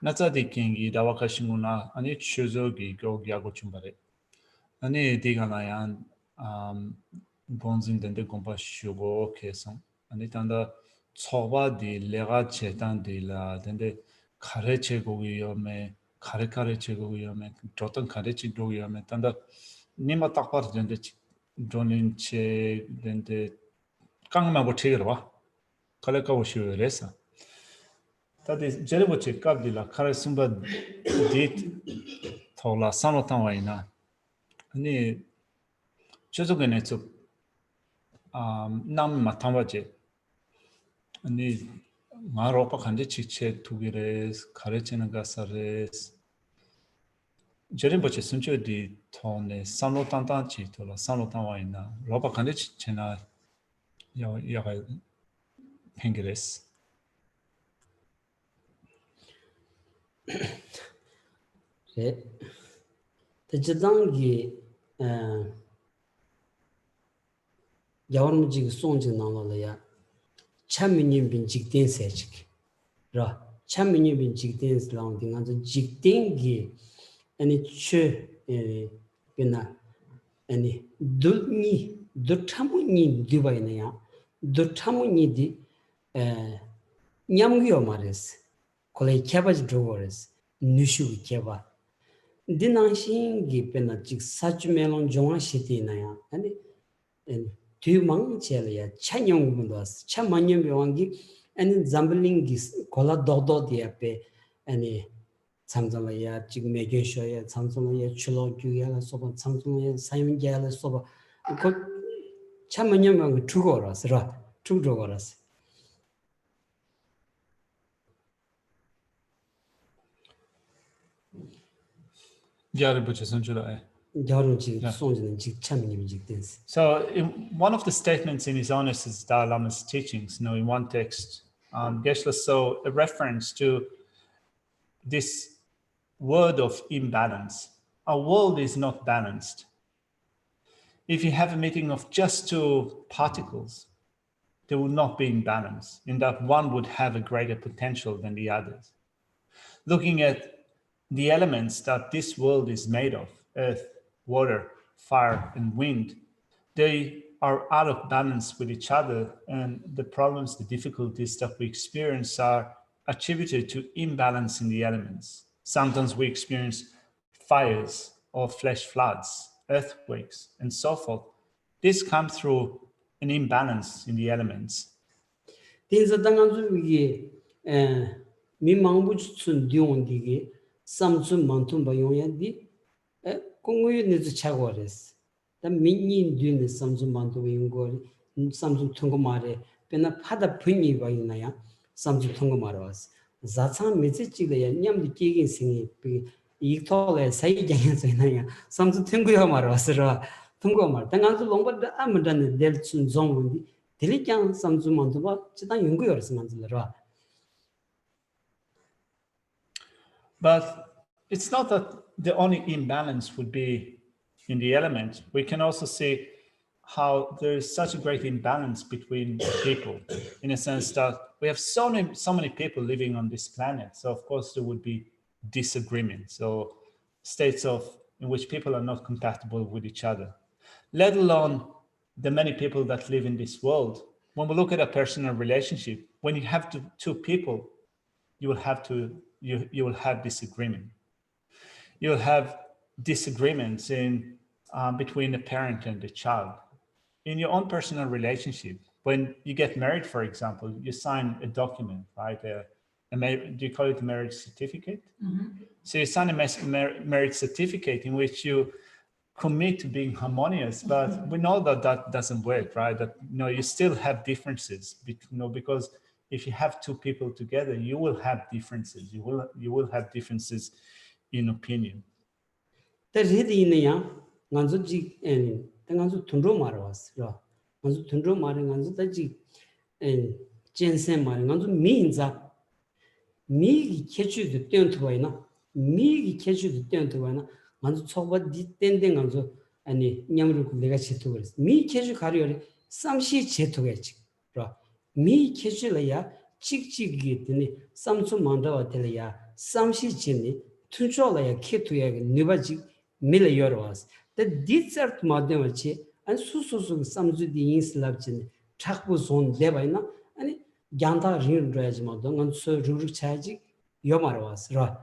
Nata di kingi dawakashinguna ani chuzogi go gyagochumbare. Ani diganayan bonzin dende gompa shugo kesang. Ani tanda tsoba di lega chetan di la dende kare chegogi yome, kare chegogi yome, jotan kare chegogi yome, tanda nima takpar dende jonin che dende kangma bo chegirwa. Kale ka bo shiyo resa. Tadi jerebo che kabdi la kare sumba dit thola sanotan waina. Ani chozoge netsu nam matangwa che. Ani nga ropa khande chikche tugires kharechena gasares jere boche suncho di tone samlo tantan chi tola samlo tanwaina ropa khande chena ya pengires 제 대지당기 야원무지 송지 나올래야 참민님 빈 직된 세직 라 참민님 빈 직된 슬라운딩 안저 직된기 아니 최 비나 아니 둘니 둘참니 디바이나야 둘참니디 냠기요 마레스 콜레 캬바지 드로레스 누슈 캬바 디난싱기 페나 직 사주멜론 종아 시티나야 아니 뒤망 젤이야 찬용분도 왔어 참만년 병원기 아니 잠블링기 콜라 도도디아페 아니 참정이야 지금 매겨셔야 참정이야 출로규야 소바 참정이야 사임게야 소바 그 참만년 병원 죽어라서라 죽어라서 So one of the statements in his honest Dalai Lama's teachings, in one text, Geshe saw a reference to this word of imbalance. Our world is not balanced. If you have a meeting of just two particles, there will not be imbalance, in that one would have a greater potential than the others. Looking at the elements that this world is made of, earth, water, fire, and wind, they are out of balance with each other, and the problems, the difficulties that we experience are attributed to imbalance in the elements. Sometimes we experience fires or flash floods, earthquakes, and so forth. This comes through an imbalance in the elements. Samsung Mantumba Yoyandi, Kongu needs a chagores. The minion doing the Samsung Mantu Samsung Tungomare, Pena Pada Puni by Naya, Samsung Tungomaras. Zatsan Mizichi, the Yam the King singing, Ectol, Sai Janaya, Samsung Tungomaras, Tungomar, Tangazu Lomba, the Amadan Deltsun Zong, Tilikan Samsung Mantuba, Chitan Yungurs Manzara. But it's not that the only imbalance would be in the element. We can also see how there is such a great imbalance between people, in a sense that we have so many people living on this planet. So of course there would be disagreements or states in which people are not compatible with each other, let alone the many people that live in this world. When we look at a personal relationship, when you have two people, you will have disagreement. You'll have disagreements between the parent and the child. In your own personal relationship, when you get married, for example, you sign a document, right? Do you call it a marriage certificate? Mm-hmm. So you sign a marriage certificate in which you commit to being harmonious, but we know that doesn't work, right? That you still have differences, because if you have two people together, you will have differences. You will have differences in opinion. That's it. Ganzuji and Tanganzu Tundro Maras, Ganzu Tundro Maring, Ganzu Taji and Jensen Maring, Ganzu means that me catch you the turn to Wayna, me catch you the turn to Wayna, Ganzu talk about detending Ganzu and Yamru legacy to us. Me catch you carry some shit to get. Me catch you laya, chick get in Samsung Manda or Telia, some shit chimney, Tunchola, kid to a Nubaji. $1,000,000. The desert Madamachi and Susu Samzu the Inslabchin, Chakbus on Devaina, and Ganta Rin Rajmadon and Sir Ruru Chaji, Yomaras, Ra.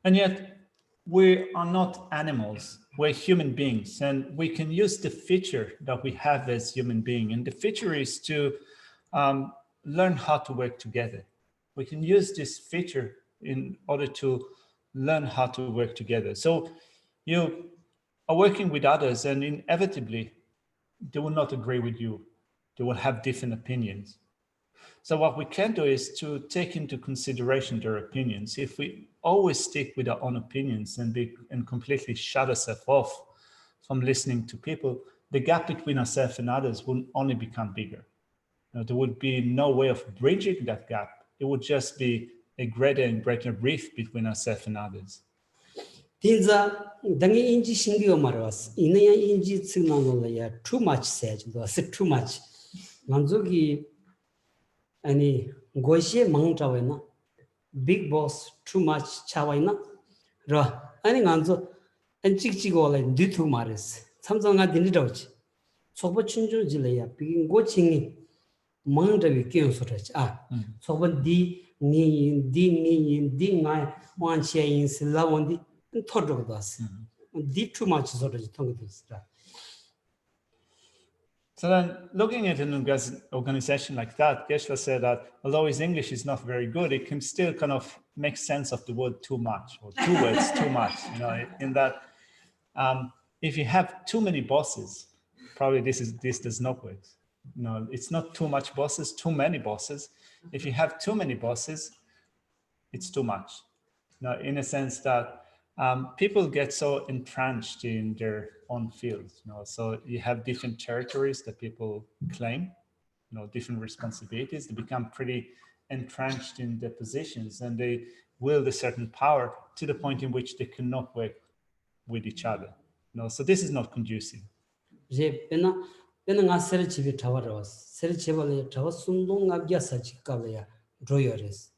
And yet, we are not animals, we're human beings, and we can use the feature that we have as human beings. And the feature is to learn how to work together. We can use this feature in order to learn how to work together. So you are working with others, and inevitably they will not agree with you They will have different opinions. So what we can do is to take into consideration their opinions. If we always stick with our own opinions and completely shut ourselves off from listening to people, the gap between ourselves and others will only become bigger. There would be no way of bridging that gap. It would just be a greater and greater rift between ourselves and others. Tinza dangi inji shingiyo marwas. Inaya inji tsinanola ya too much said. Too much. Manzuki ani Geshe mangtawena. Big boss too much chawaina. Ra ani nganzo anchikchigola ditu mares. Samsanga dinidawchi. Soba chunju jilaya bigin gochingi mangtawi kyo sorach. Soba di ngai wan chayin silawandi thododas. Di too much sorach tongus. So then, looking at an organization like that, Geshe said that although his English is not very good, it can still kind of make sense of the word too much, or two words too much, in that if you have too many bosses, probably this does not work. It's not too much bosses, too many bosses. If you have too many bosses, it's too much. In a sense that people get so entrenched in their own fields, so you have different territories that people claim, different responsibilities. They become pretty entrenched in their positions, and they wield a certain power to the point in which they cannot work with each other. So this is not conducive. Nga serchibi tawaras, serchibale tawas sundong abya sachikabya droyores.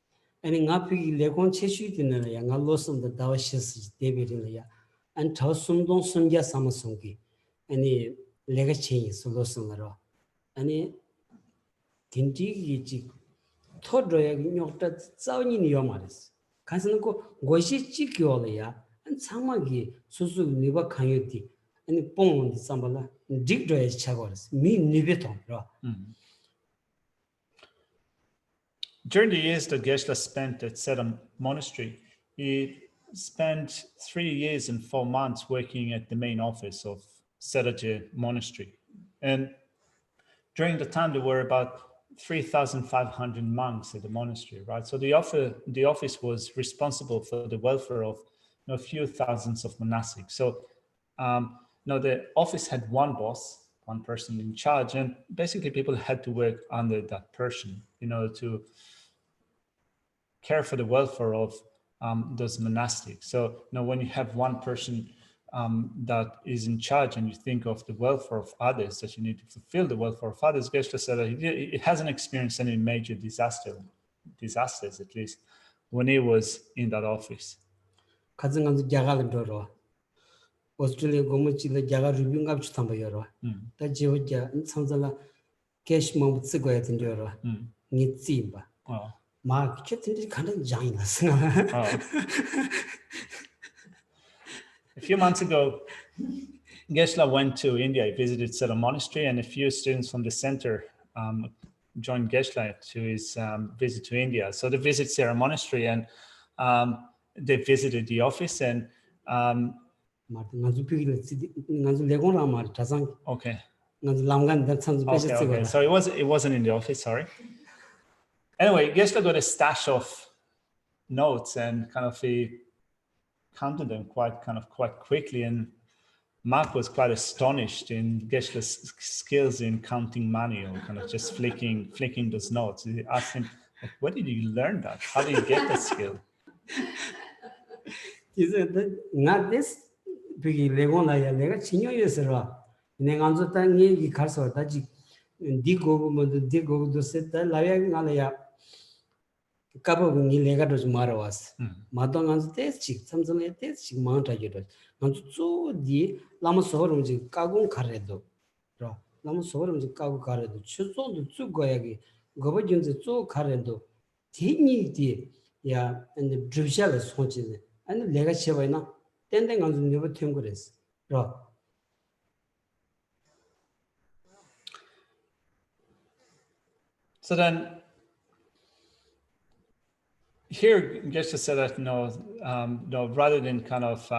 Ani nga pi lekon cheshu dinala ya nga losum da dawashis debirin ya. An tawas sundong sumya samasongi. Ani lega cheyi solosum ro. Ani tinti gi thodroya nyokta zawni ni yomares. Kansan ko goshi chikyola ya. An samagi susu niba kanyoti. Ani pong di sambala digdroya chagores. Mi nibetong ro. During the years that Geshe spent at Tsultrim Monastery, he spent 3 years and 4 months working at the main office of Tsultrim Monastery. And during the time, there were about 3,500 monks at the monastery, right? So the office was responsible for the welfare of a few thousands of monastics. So the office had one boss, one person in charge, and basically people had to work under that person, to care for the welfare of those monastics. So when you have one person that is in charge and you think of the welfare of others, that you need to fulfill the welfare of others, Geshe said that it hasn't experienced any major disasters, at least when he was in that office. Australia gomuchile jaga rubing up tambayoro. Ta jiwja samzala cash mom tsigoya tindoro. Ni tsimba. Ma ketindi kind of giants. A few months ago, Geshe went to India. He visited Tsultrim Monastery, and a few students from the center joined Geshe to his visit to India. So they visited Tsultrim Monastery, and they visited the office, and okay. So it wasn't in the office, sorry. Anyway, Geshe got a stash of notes and kind of he counted them quite quickly, and Mark was quite astonished in Geshe's skills in counting money or kind of just flicking those notes. He asked him, where did you learn that? How did you get that skill? He said, not this big legona ya lega chinyo yesera. Nenganzo ta ngi karso ta ji digo do seta laya ngala kabo ngi lega do marawas. Madonganzo testi samsone testi manta yedo. Nanzo zu di lama sorum ji kagun karedo. Ro lama sorum ji kagu karedo. Chuzo do zu goyagi gobo junze zu karedo. Tini di ya and the dribshala sochine. And lega chevaina tendeng anzu never tengures. Ro. So then, here Geshe said that rather than kind of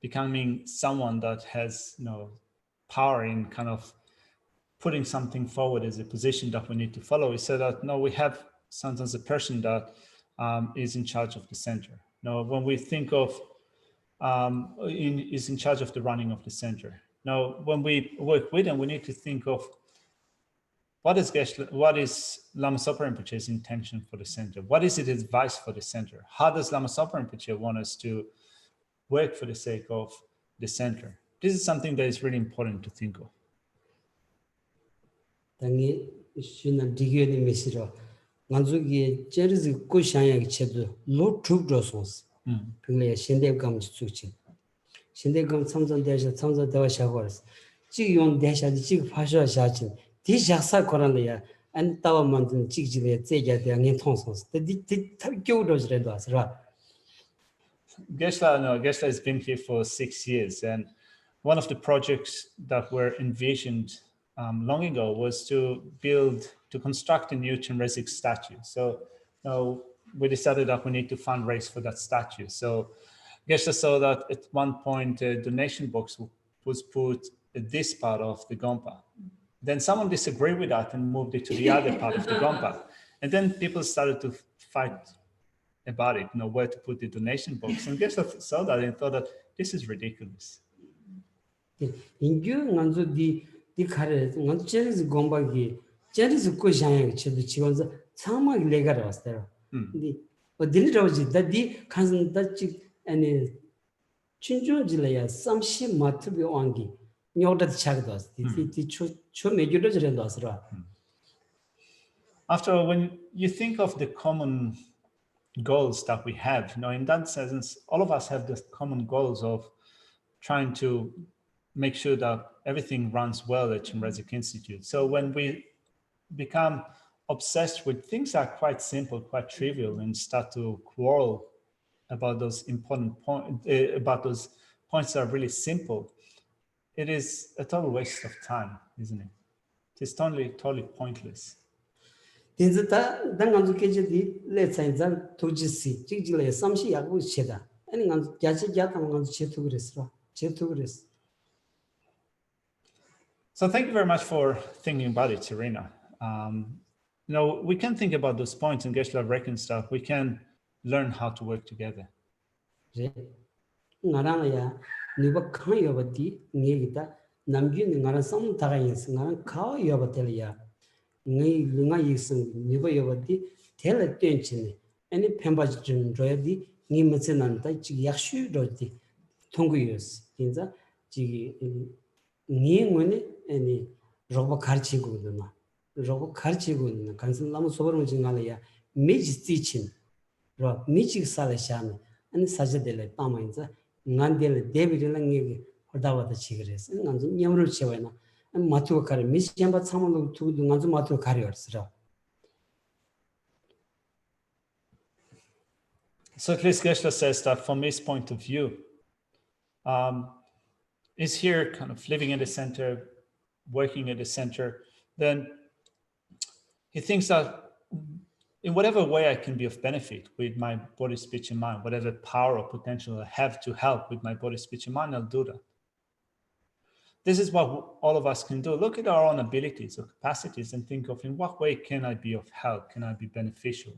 becoming someone that has power in kind of putting something forward as a position that we need to follow. We said that, no, we have sometimes a person that is in charge of the center. Now, when we think of is in charge of the running of the center. Now, when we work with them, we need to think of what is Lama Zopa Rinpoche's intention for the center? What is his advice for the center? How does Lama Zopa Rinpoche want us to work for the sake of the center? This is something that is really important to think of. 당이 신은 디게니 메시로 만족이 제르즈 고샹야 쳇도 로 툭로소스 근래 신대감 주치 신대감 참전대에서 참전대와 샤고스 지용 대샤지 지 파셔 샤진 디샤사 코란이야 안 따와 만든 지지에 제게 대한 통소스 디 교로즈래도 아스라 Geshe has been here for 6 years, and one of the projects that were envisioned long ago was to construct a new Chenrezig statue. So we decided that we need to fundraise for that statue. So Geshe saw that at one point a donation box was put at this part of the Gompa. Then someone disagreed with that and moved it to the other part of the Gompa. And then people started to fight about it, where to put the donation box. And Geshe saw that and thought that this is ridiculous. 인규 먼저 디 카레 먼저 제리스 공박이 제리스 고샹야 쳇도 지원서 참막 레가라 왔어요. 근데 어디로지 다디 칸슨 다치 아니 춘조질이야 삼시 마트비 왕기 녀다 차가도 디 메주르즈렌도 왔어라. After, when you think of the common goals that we have, in that sense, all of us have the common goals of trying to make sure that everything runs well at Chenrezig Institute. So when we become obsessed with things that are quite simple, quite trivial, and start to quarrel about those important points, about those points that are really simple, it is a total waste of time, isn't it? It's totally pointless. 딘즈다 당간주 계제디 레차인자 도지시 찍질에 삼시 야구 쳇다. 아니 간 야지 야당간주 쳇투 그랬어. So thank you very much for thinking about it, Serena. We can think about those points, and Geshe reckons that we can learn how to work together. 나라야 니버 칸 여버디 니기다 남균 나라 썸 다가인스 나라 카 여버텔이야 니 룽아 이슨 니버 여버디 텔 땡치네 아니 펜바지 좀 줘야디 니 메세난다 지 약슈로디 통구여스 진짜 지 니응원에 아니 로보 가르치고도나 로보 가르치고는 간선 너무 소버는 진가래야 미지 티친 로 미지 살샤네 아니 사제들 빠마인자 난델 데비르랑 얘기 하다와다 지그래서 난좀 냠을 채워나 마투가 가르 미시엠바 참을로 두도 난좀 마투가 가르어스라. So at least Geshe says that from his point of view, is here kind of living in the center, working at the center, then he thinks that in whatever way I can be of benefit with my body, speech, and mind, whatever power or potential I have to help with my body, speech, and mind, I'll do that. This is what all of us can do. Look at our own abilities or capacities and think of in what way can I be of help? Can I be beneficial?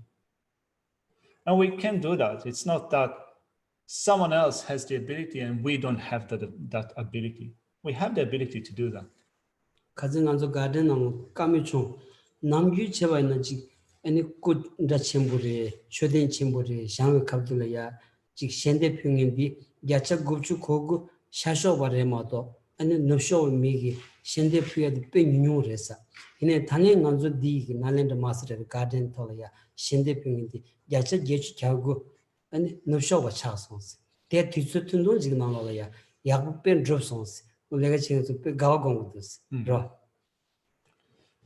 And we can do that. It's not that someone else has the ability and we don't have that ability. We have the ability to do that. 가정안조 가든은 까미총 남규 제와 있는지 아니 굿 라침부리 쇼된 침부리 샹웨 갑들이야 직 현대 평인비 야차 곱추 고고 샤쇼 바레마도 아니 노쇼 미기 현대 평에도 빼뉴레사 이네 단행 안조 디 나랜드 마스터 가든 톨이야 현대 평인디 야차 제추 자고 아니 노쇼 바차송스 대 뒤수튼도 지금 나와야 야부 뺀 드롭송스 내가 지금 또 가와공도스 로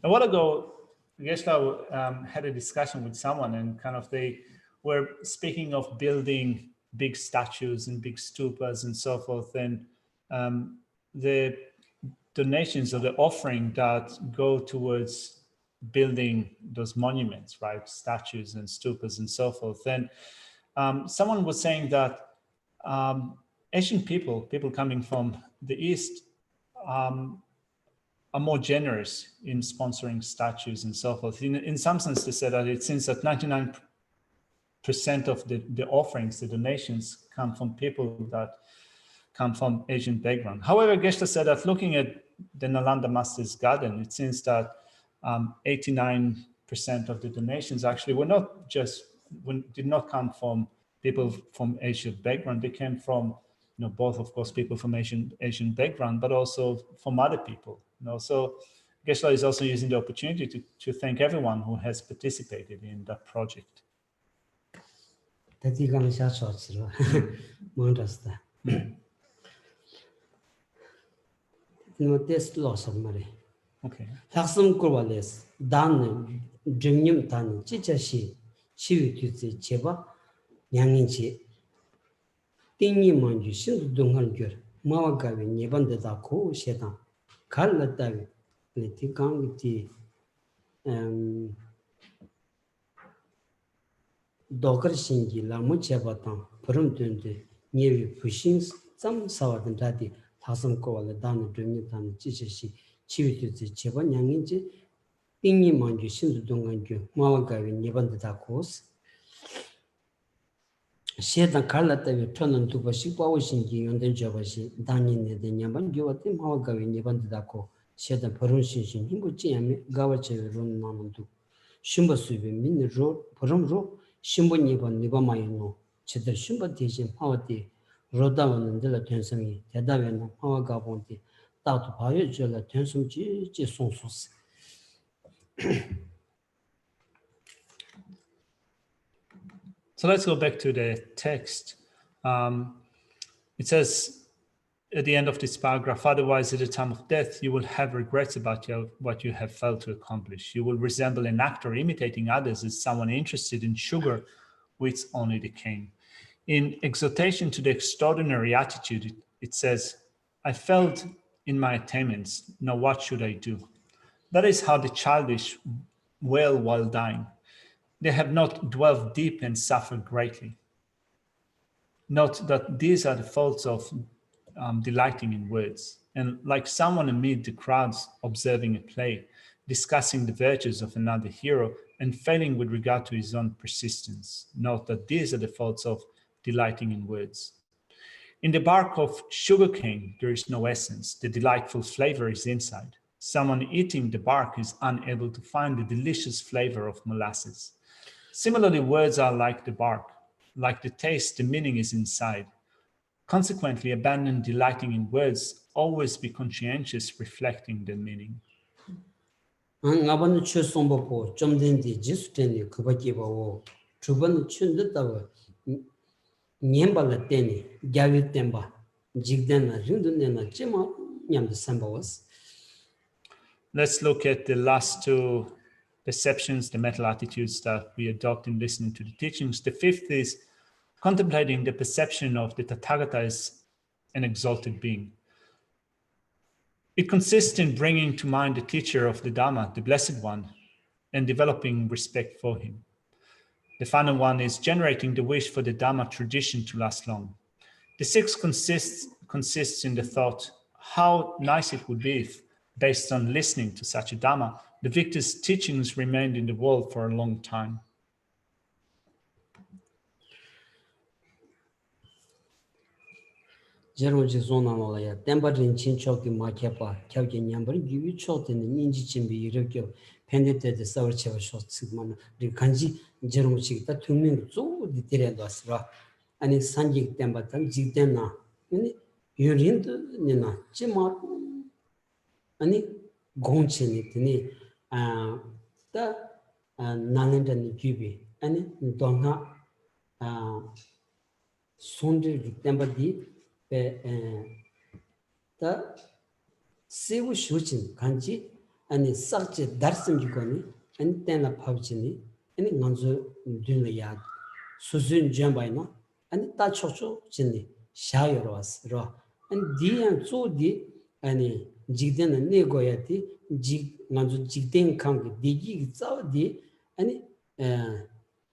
A while ago, Geshe had a discussion with someone, and kind of they were speaking of building big statues and big stupas and so forth, and the donations or the offering that go towards building those monuments, right, statues and stupas and so forth. And someone was saying that Asian people coming from the East, are more generous in sponsoring statues and so forth. In some sense, they said that it seems that 99% of the offerings, the donations, come from people that come from Asian background. However, Geshe said that looking at the Nalanda Master's Garden, it seems that 89% of the donations actually did not come from people from Asian background. They came from, both, of course, people from Asian background, but also from other people. So Geshe is also using the opportunity to thank everyone who has participated in that project. Okay. 학습 고발레스 단 증념 단 지자시 시위투지 제바 양인지 띵님만 주신 동한결 마와가위 네번데다 고 세당 갈랐다위 리티강기 도커신기 라무 제바당 브름든데 니위 부신 점 사와든 다디 학습 고발레 단 증념 단 지자시 치유되지 제번 양인지 띵이 먼저 신도동안교 마와가위 네번다 코스 시에다 갈라다위 터는 두버씩 빠오신기 연된 저버시 단인네데 냐만 교와테 마와가위 네번다 코 시에다 버run신신 힘부지야미 가와체론 나는도 심버수비 민로 버름로 심부 네번 네번마이노 제들 심부 대신 파워티 로다원들의 전성이 대답에는 파워가 본디 다도 봐여줘라 전성지 지송소스. So let's go back to the text. It says at the end of this paragraph, otherwise at the time of death, you will have regrets about what you have failed to accomplish. You will resemble an actor imitating others as someone interested in sugar with only the cane. In exhortation to the extraordinary attitude, it says, I failed in my attainments, now what should I do? That is how the childish wail while dying. They have not dwelled deep and suffered greatly. Note that these are the faults of delighting in words. And like someone amid the crowds observing a play, discussing the virtues of another hero and failing with regard to his own persistence. Note that these are the faults of delighting in words. In the bark of sugarcane, there is no essence. The delightful flavor is inside. Someone eating the bark is unable to find the delicious flavor of molasses. Similarly, words are like the bark. Like the taste, the meaning is inside. Consequently, abandon delighting in words. Always be conscientious, reflecting the meaning. 나번에 최송보고 좀 된디 지수된디 그밖에 보고 두 번은 춘듯다고 년발을 때니 야위 땜바 직대나 rin도내나 찌마 냠도 삼바was. Let's look at the last two perceptions, the mental attitudes that we adopt in listening to the teachings. The fifth is contemplating the perception of the Tathagata as an exalted being. It consists in bringing to mind the teacher of the Dhamma, the Blessed One, and developing respect for him. The final one is generating the wish for the Dhamma tradition to last long. The sixth consists in the thought, how nice it would be if, based on listening to such a Dhamma, the victor's teachings remained in the world for a long time. 제로지 존나노야 템버린 친초기 마케파 캬게 냠버리 기위 초테는 인지 침비 이렇게 펜데테데 서치와 쇼츠만 리 간지 제로무치다 투명 조디 데려다스라 아니 산지 템바탄 지데나 아니 유린드니나 지마 아니 공치니니 다 나는데니 기비 아니 동하 손데 템바디 다 세부 쇼진 간지 아니 싹제 다르슴지거니 아니 때나 파우치니 아니 먼저 둘려야 수준 점바이나 아니 다 초초 진니 샤여로 왔으로 아니 디안 조디 아니 지데는 네고야티 지 먼저 지된 칸게 디기 자디 아니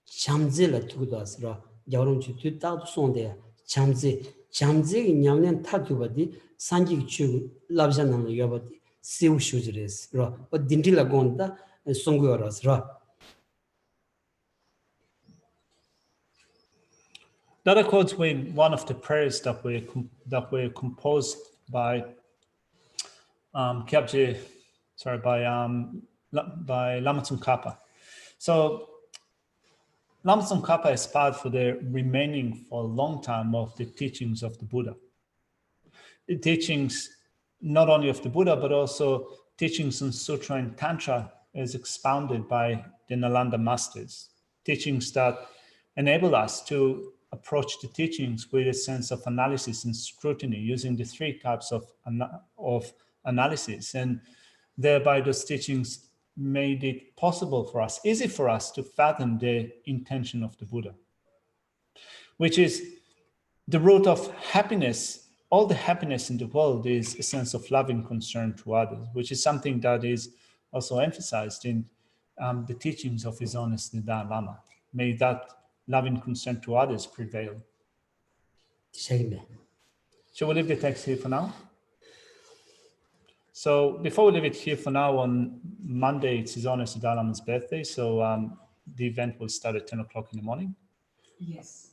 참제라 두고도 왔으로 여름주 뒤따도 손데 참제 잠재기 냠낸 타두바디 산지 추 랍자나는 여바디 siu shujres ro o dindila gonda songyoras ro That accords with one of the prayers that were composed by Kyabje, sorry, by Lama Tsongkhapa. So Lama Tsongkhapa aspired for the remaining for a long time of the teachings of the Buddha. The teachings not only of the Buddha, but also teachings in Sutra and Tantra as expounded by the Nalanda masters. Teachings that enable us to approach the teachings with a sense of analysis and scrutiny using the three types of analysis. And thereby those teachings made it possible for us, easy for us to fathom the intention of the Buddha, which is the root of happiness. All the happiness in the world is a sense of loving concern to others, which is something that is also emphasized in the teachings of His Holiness the Dalai Lama. May that loving concern to others prevail. shagme Shall we leave the text here for now? So before we leave it here for now, on Monday, it's His Holiness the Dalai Lama's birthday. So the event will start at 10 o'clock in the morning. Yes.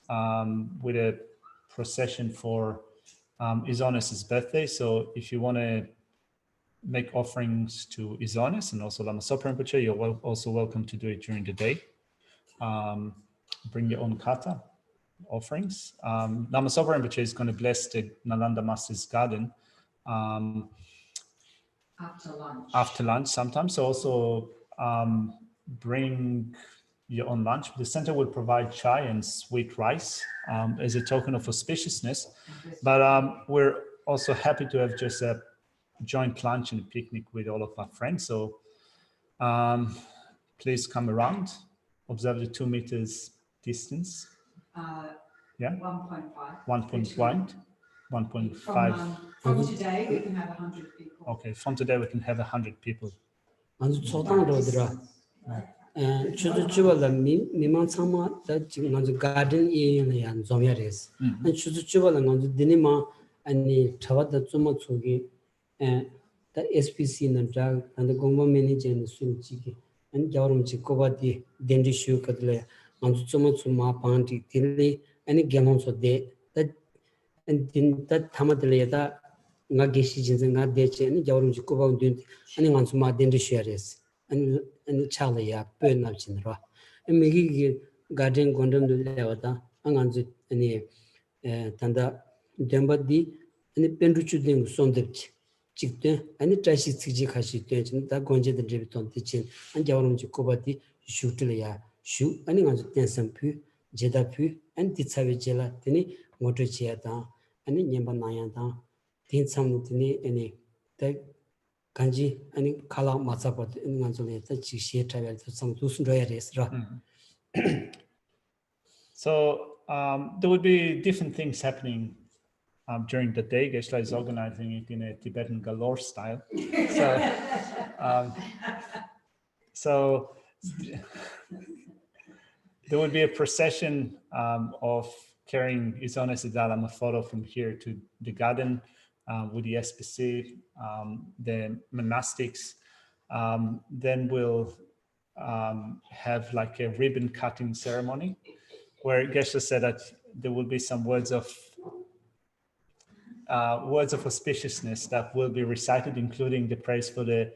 With a procession for His Holiness's birthday. So if you want to make offerings to His Holiness and also Lama Sopa Rinpoche, you're also welcome to do it during the day. Bring your own kata offerings. Lama Sopa Rinpoche is going to bless the Nalanda Master's garden after lunch sometimes. So also bring your own lunch. The center will provide chai and sweet rice as a token of auspiciousness. But we're also happy to have just a joint lunch and a picnic with all of our friends. So please come around, observe the 2 meters distance. 1.5. From today, we can have 100 people. Okay, from today we can have 100 people. 안주 초당로들아 chudu chuba la mimang tsangma da nganzu garden yin yan zomya res an chudu chuba la nganzu dinima ani chawa da tsuma tsugi da SPC na drag and gomba manager na sun chigi an gyawarum chi koba di dendi shu kadle nganzu tsuma tsuma panti dinli ani gyamon so de da din da tamadle da nga geshi jinze nga deche ani gyawarum chi koba dun ani nganzu ma dendi shu res and chala ya burn up chinra and megi garden gondam do lewata anganzu ani tanda demba di ani pendu chuding sondepchi chikte ani trashi tsiji khashi te da gonje de rebiton tichin an jawrum ji kobati shutle ya shu ani nganzu tensam phu jeda phu an titsawe jela tini moto chiya ta ani nyemba naya ta tin sam tini ani ta kanji ani kala matsapo nganzole ta chishie travel to some tusun royares ra. So there would be different things happening during the day. Geshe is organizing it in a Tibetan galore style. So there would be a procession of carrying His Holiness the Dalai Lama photo from here to the garden with the SPC, the monastics. Then we'll have like a ribbon cutting ceremony where Geshe said that there will be some words of auspiciousness that will be recited, including the praise for the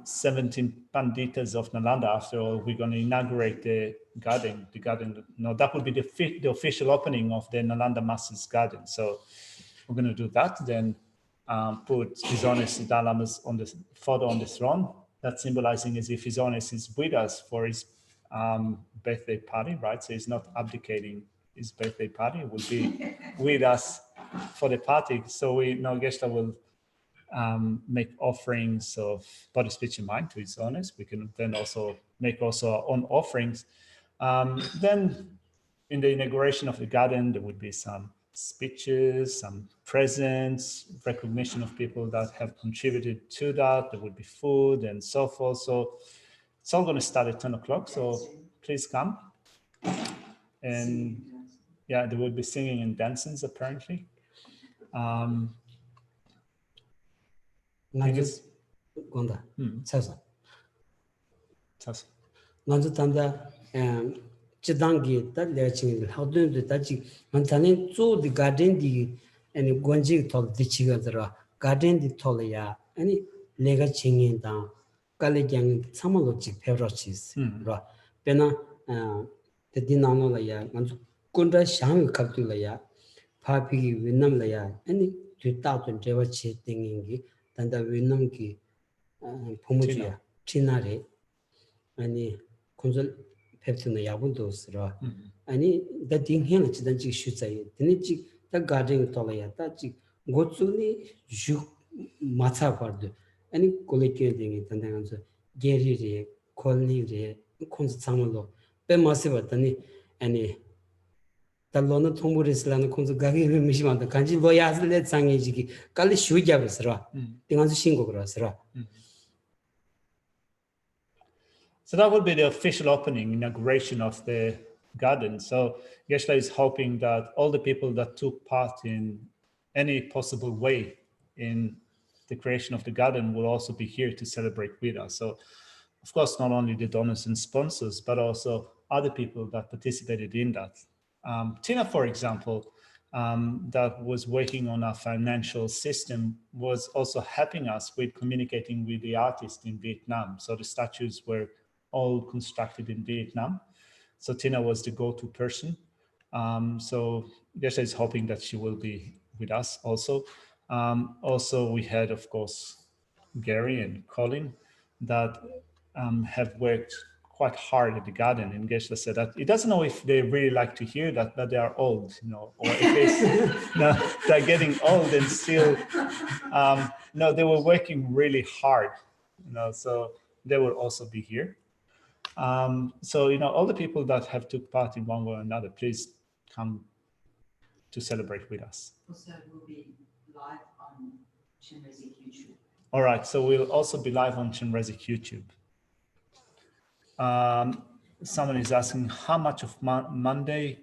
17 Panditas of Nalanda. After all, we're going to inaugurate the garden. No, that will be the official opening of the Nalanda Master's garden. So we're going to do that. Then put His Holiness the Dalai Lama's on the photo on the throne. That's symbolizing as if His Holiness is with us for his birthday party, right? So he's not abdicating his birthday party. He will be with us for the party. So we know Geshe will make offerings of body, speech, and mind to His Holiness. We can then also make also our own offerings. Then in the inauguration of the garden, there would be some speeches, some presents, recognition of people that have contributed to that. There would be food and so forth. So it's all going to start at 10 o'clock. So please come. And yeah, there will be singing and dancing apparently. 나주 건다 차서 차서 나주 단다 지단기 달려치는 하도도 다지 만타는 조디 가든디 아니 권지 톨 디치가더라 가든디 톨이야 아니 내가 칭인다 깔리장 사물로직 페브로시스 라 베나 데디나노라야 만주 꾼다 샹 갑둘라야 파피기 위남라야 아니 뒤따던 제와치 땡인기 단다 위남기 포무지야 치나레 아니 콘솔 펩트나 야분도 쓰라 아니 다 딩행을 지단지 슈자이 드니지 다 가딩 돌아야 다지 고츠니 주 마차파드 아니 콜레케 딩이 단단한서 게리리 콜리리 콘스 참을로 베마세바다니 아니 달로나 통보리슬라는 콘스 가기를 미시만다 간지 로야슬레 상이지기 깔리 슈자브스라 딩한서 신고 그러스라 So that will be the official opening, inauguration of the garden. So Geshe is hoping that all the people that took part in any possible way in the creation of the garden will also be here to celebrate with us. So of course, not only the donors and sponsors, but also other people that participated in that. Tina, for example, that was working on our financial system, was also helping us with communicating with the artists in Vietnam. So the statues were all constructed in Vietnam. So Tina was the go-to person. So Geshe is hoping that she will be with us also. Also, we had, of course, Gary and Colin that have worked quite hard at the garden. And Geshe said that he doesn't know if they really like to hear that, but they are old, or at least they're getting old and still, no, they were working really hard, so they will also be here. So, all the people that have took part in one way or another, please come to celebrate with us. Also, we'll be live on Chinrezig YouTube. All right, so we'll also be live on Chinrezig YouTube. Someone is asking how much of Monday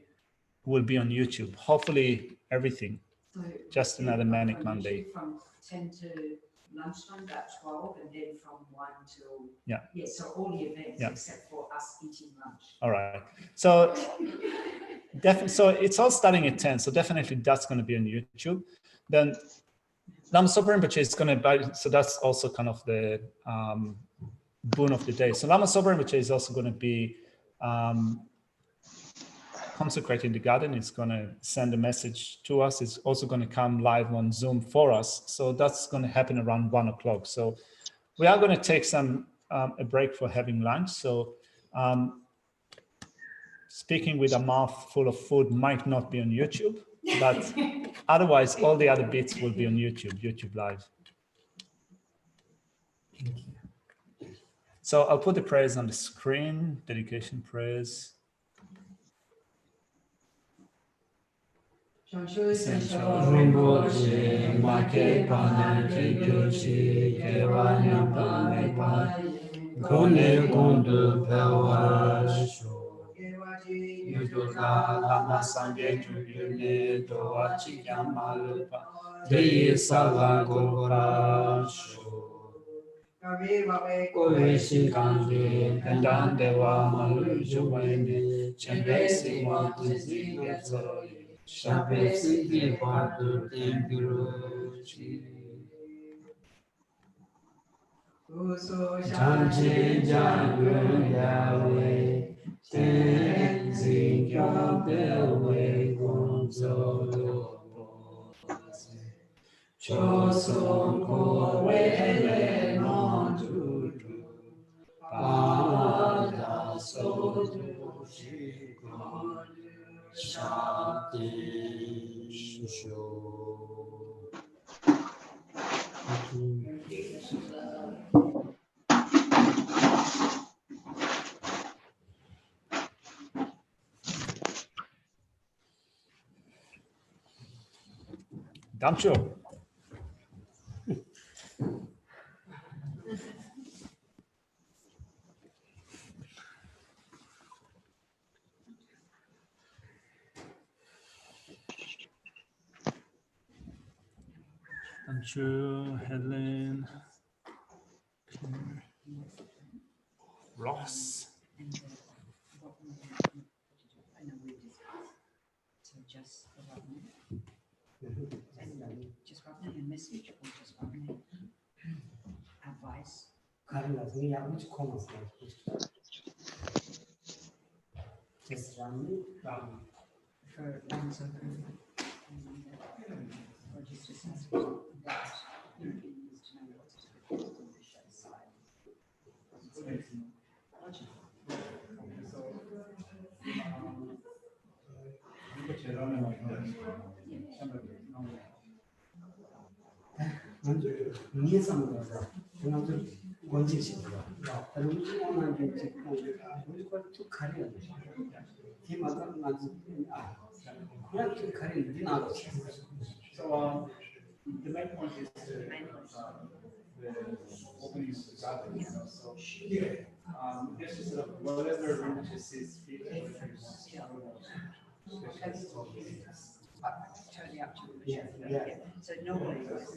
will be on YouTube. Hopefully everything, So just another manic Monday. From 10 to lunchtime, about 12, and then from 1 till, so all the events except for us eating lunch. All right. So so it's all starting at 10. So definitely that's going to be on YouTube. Then Lama Sopa Rinpoche is going to buy, so that's also kind of the boon of the day. So Lama Sopa Rinpoche is also going to be consecrating the garden. It's going to send a message to us. It's also going to come live on Zoom for us. So that's going to happen around 1 o'clock. So we are going to take a break for having lunch. So speaking with a mouth full of food might not be on YouTube, but otherwise all the other bits will be on YouTube Live. So I'll put the prayers on the screen, dedication prayers. Rinpoche, Make Pana, Kikuchi, Kevanya Pane Pai, Kone Kundu Pewa Sho, Yudula Lama Sangye Chukune, Toa Chikyam Malupa, Teyi Sala Gora Sho, Kowe Shinkange, Pendan Dewa Malu Juwene, Chembe Sima Tuzi Gazoi, Shape Sidi Patu Tenguruchi. Janji Jangun Yawe, Ten Zingyo Dewe Gonzo Loboze. Choson Kowe Ele Non Tudu, Pada Sodu Shikon, Shanti Sho. Damcho. Andrew, Helen, Claire, Ross. So just the one and just one a message or just one advice. 가는 나중에 야구치 코너스 just run For one's own or just assessment that European needs to know what to do on the show side. 먼저 위에서는 그나마 원칙식이야. 그리고 오늘 이제 우리 걸쭉 가려. 뒤마다 맞지. 그냥 쭉 가려 우리나라. So the main point is the opening of the gathering. So this is sort of whatever religious is Totally up to the vision. Yeah. So nobody goes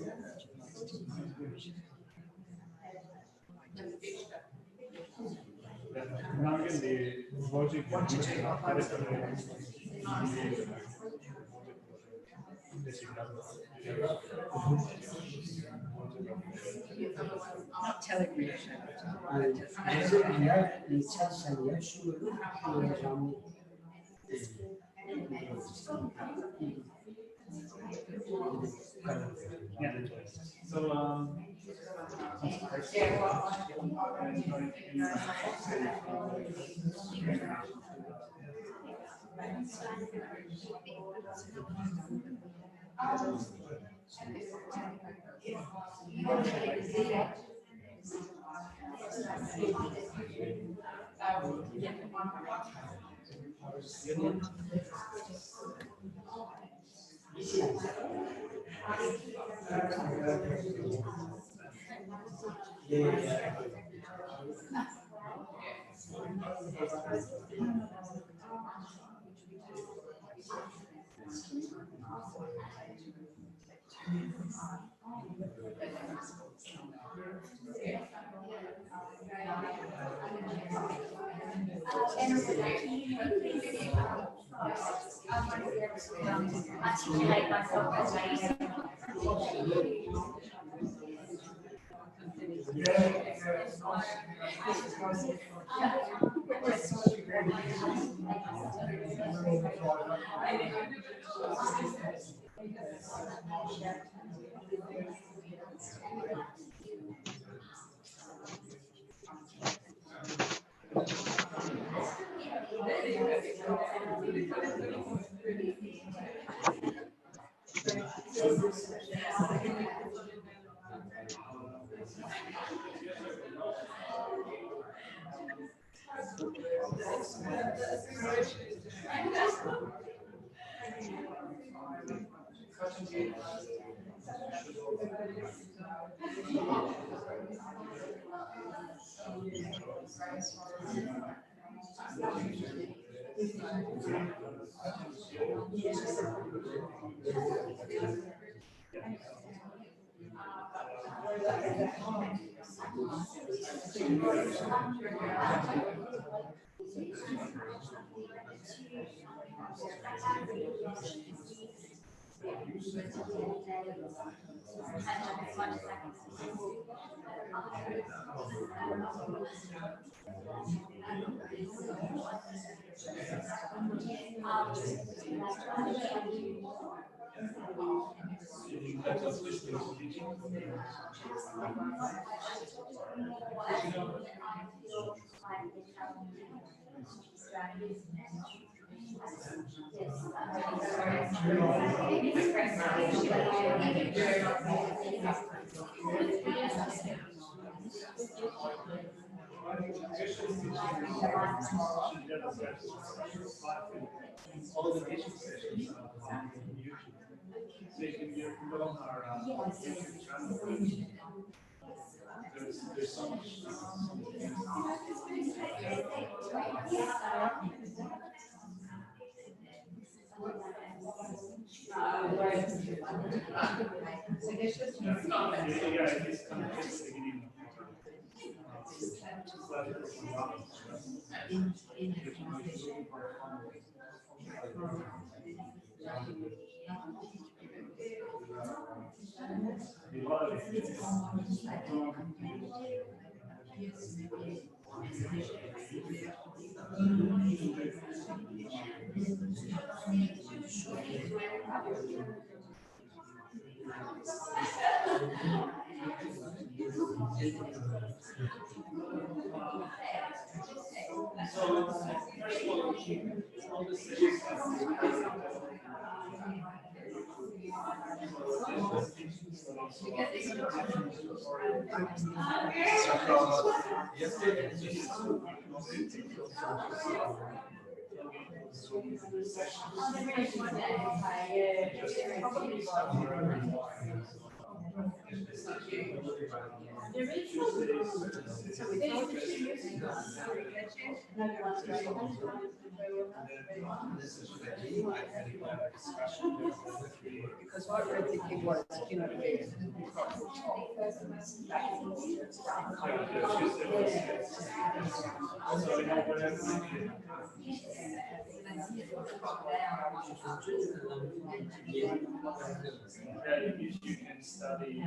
now again the logic not telling me. 그래서 이 차지상이야 슈를 좀 yeah. So articulate myself as I all the teaching sessions on YouTube. So you can go on our YouTube channel. There's so much. So Geshe Because what we're thinking was, you know, you can study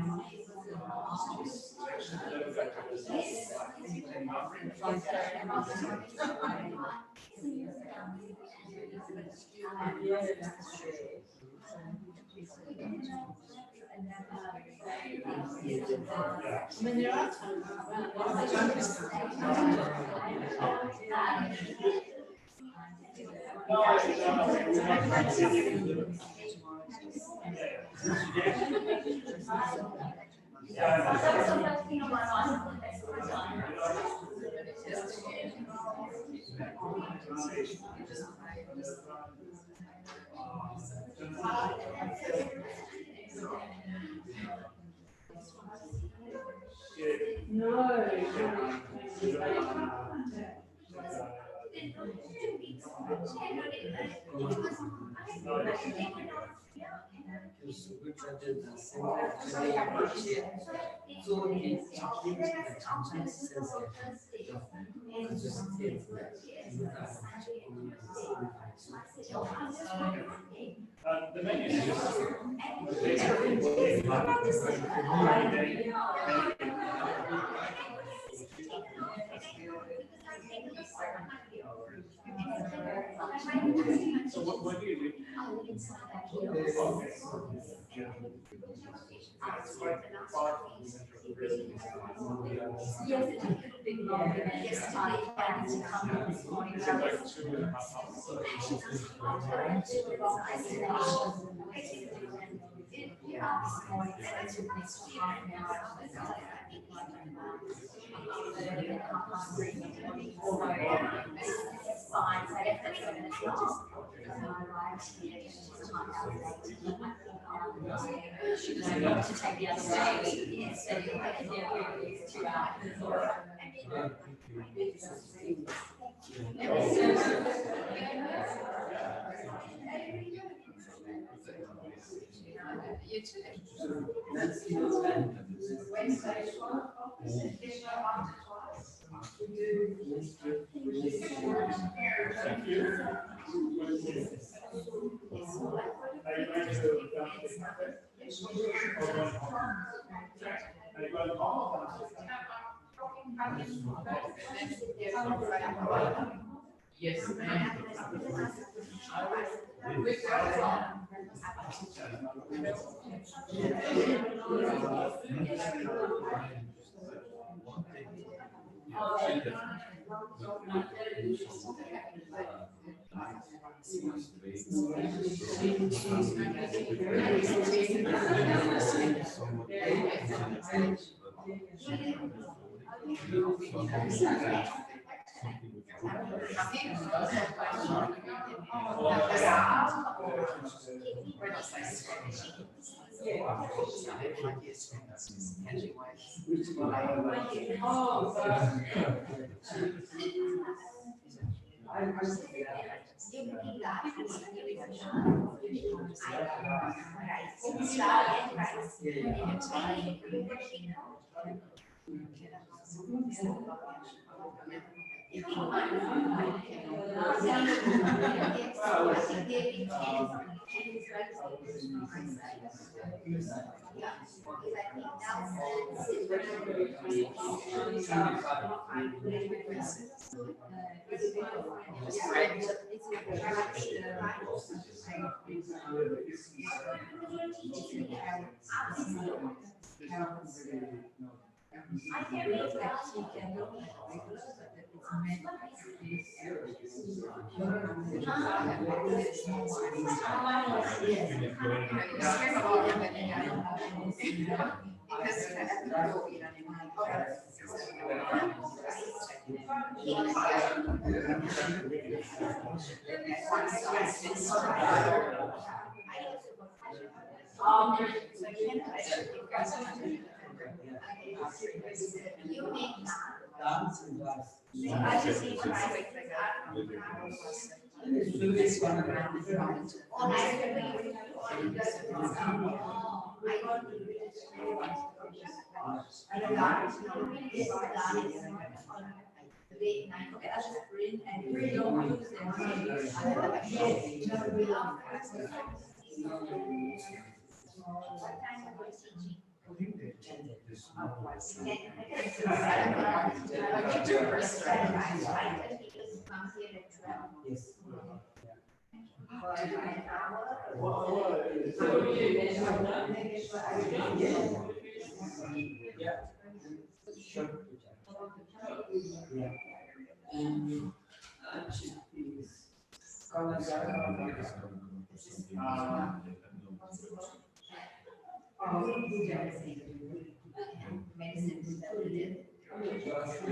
the menu is just so what do you do? Yes, ma'am. start and rice. And tiny everything. I can read that. You can look at regular, but it's meant you make I just need to write like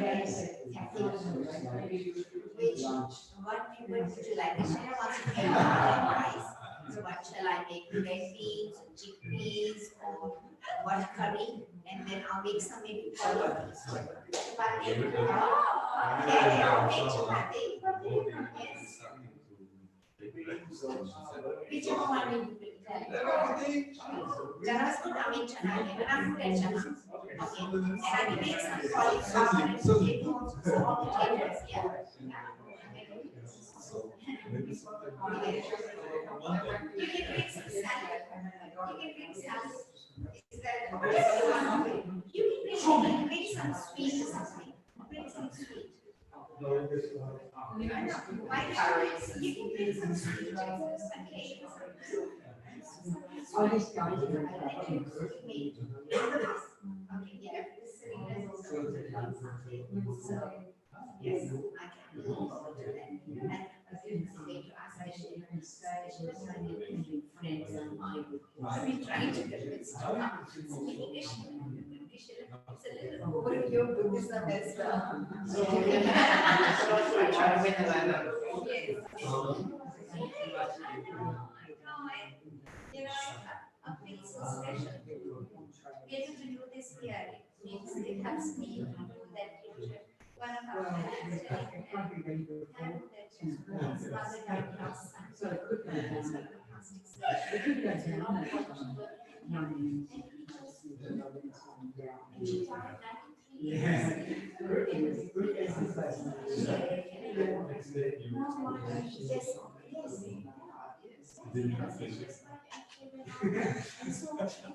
Yes. What would you like? Shall I rice? So what shall I make? Red beans, chickpeas, or what curry? And then I'll make some maybe chapati. Yes. Whichever one you Chana's good. I mean chana. I'm red chana. Okay. And I can make some cauliflower and potatoes, some potatoes. Yeah. You can make some salad. You can make salad. Is that you can make some sweet or something. Bring some sweet. White curries. You can bring some sweet. Some cake. Okay, yeah. So, yes, I can do that. And to ask friends and I've been trying to get it stuff. Speaking Geshe, it's a little over your Buddhism as well. I try whenever I know. Yes. I feel so special. Be able to do this here. It helps me to do that picture. One of our friends and his mother died last Sunday.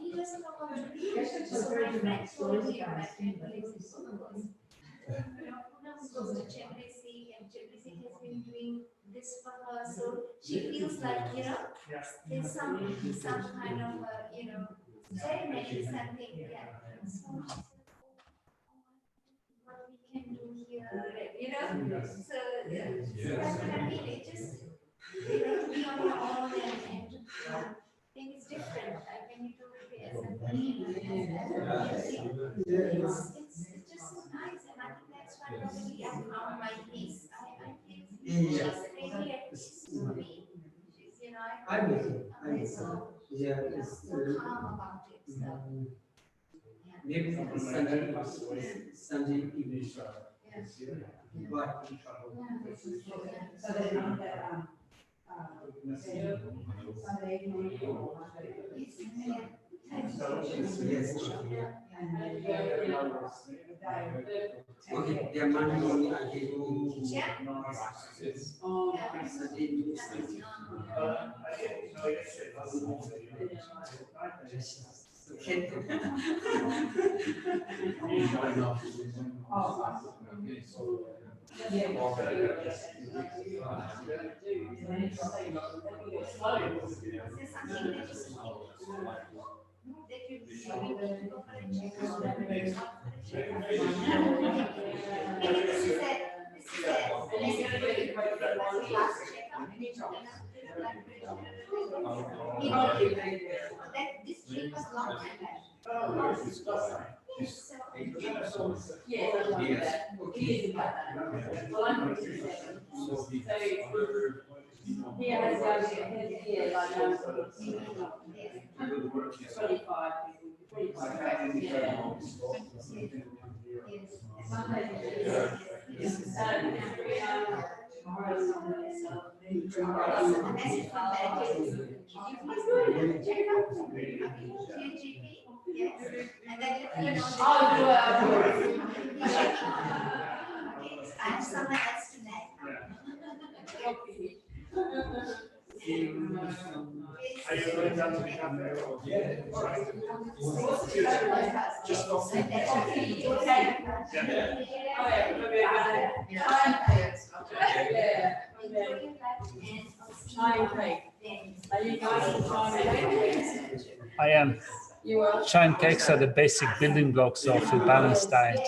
He doesn't know what to do. So my friend told me, my friend lives in Singapore. Poonam goes to Chemrisi and Chemrisi has been doing this for her. So she feels like, there's some kind of, ceremony, something. Yeah. So what we can do here, So that's what I mean. It just, be on your own and think it's different. Like when you do it's just so nice, and I think that's why probably I found my peace. I think she's really at peace for me. I'm so calm about it. So. Maybe Sunday evening. So then Okay, their money I gave you. This tree was long time back. I have someone else tonight. Are you going down to the cafe? I am. Chai and cakes are the basic building blocks of a balanced diet.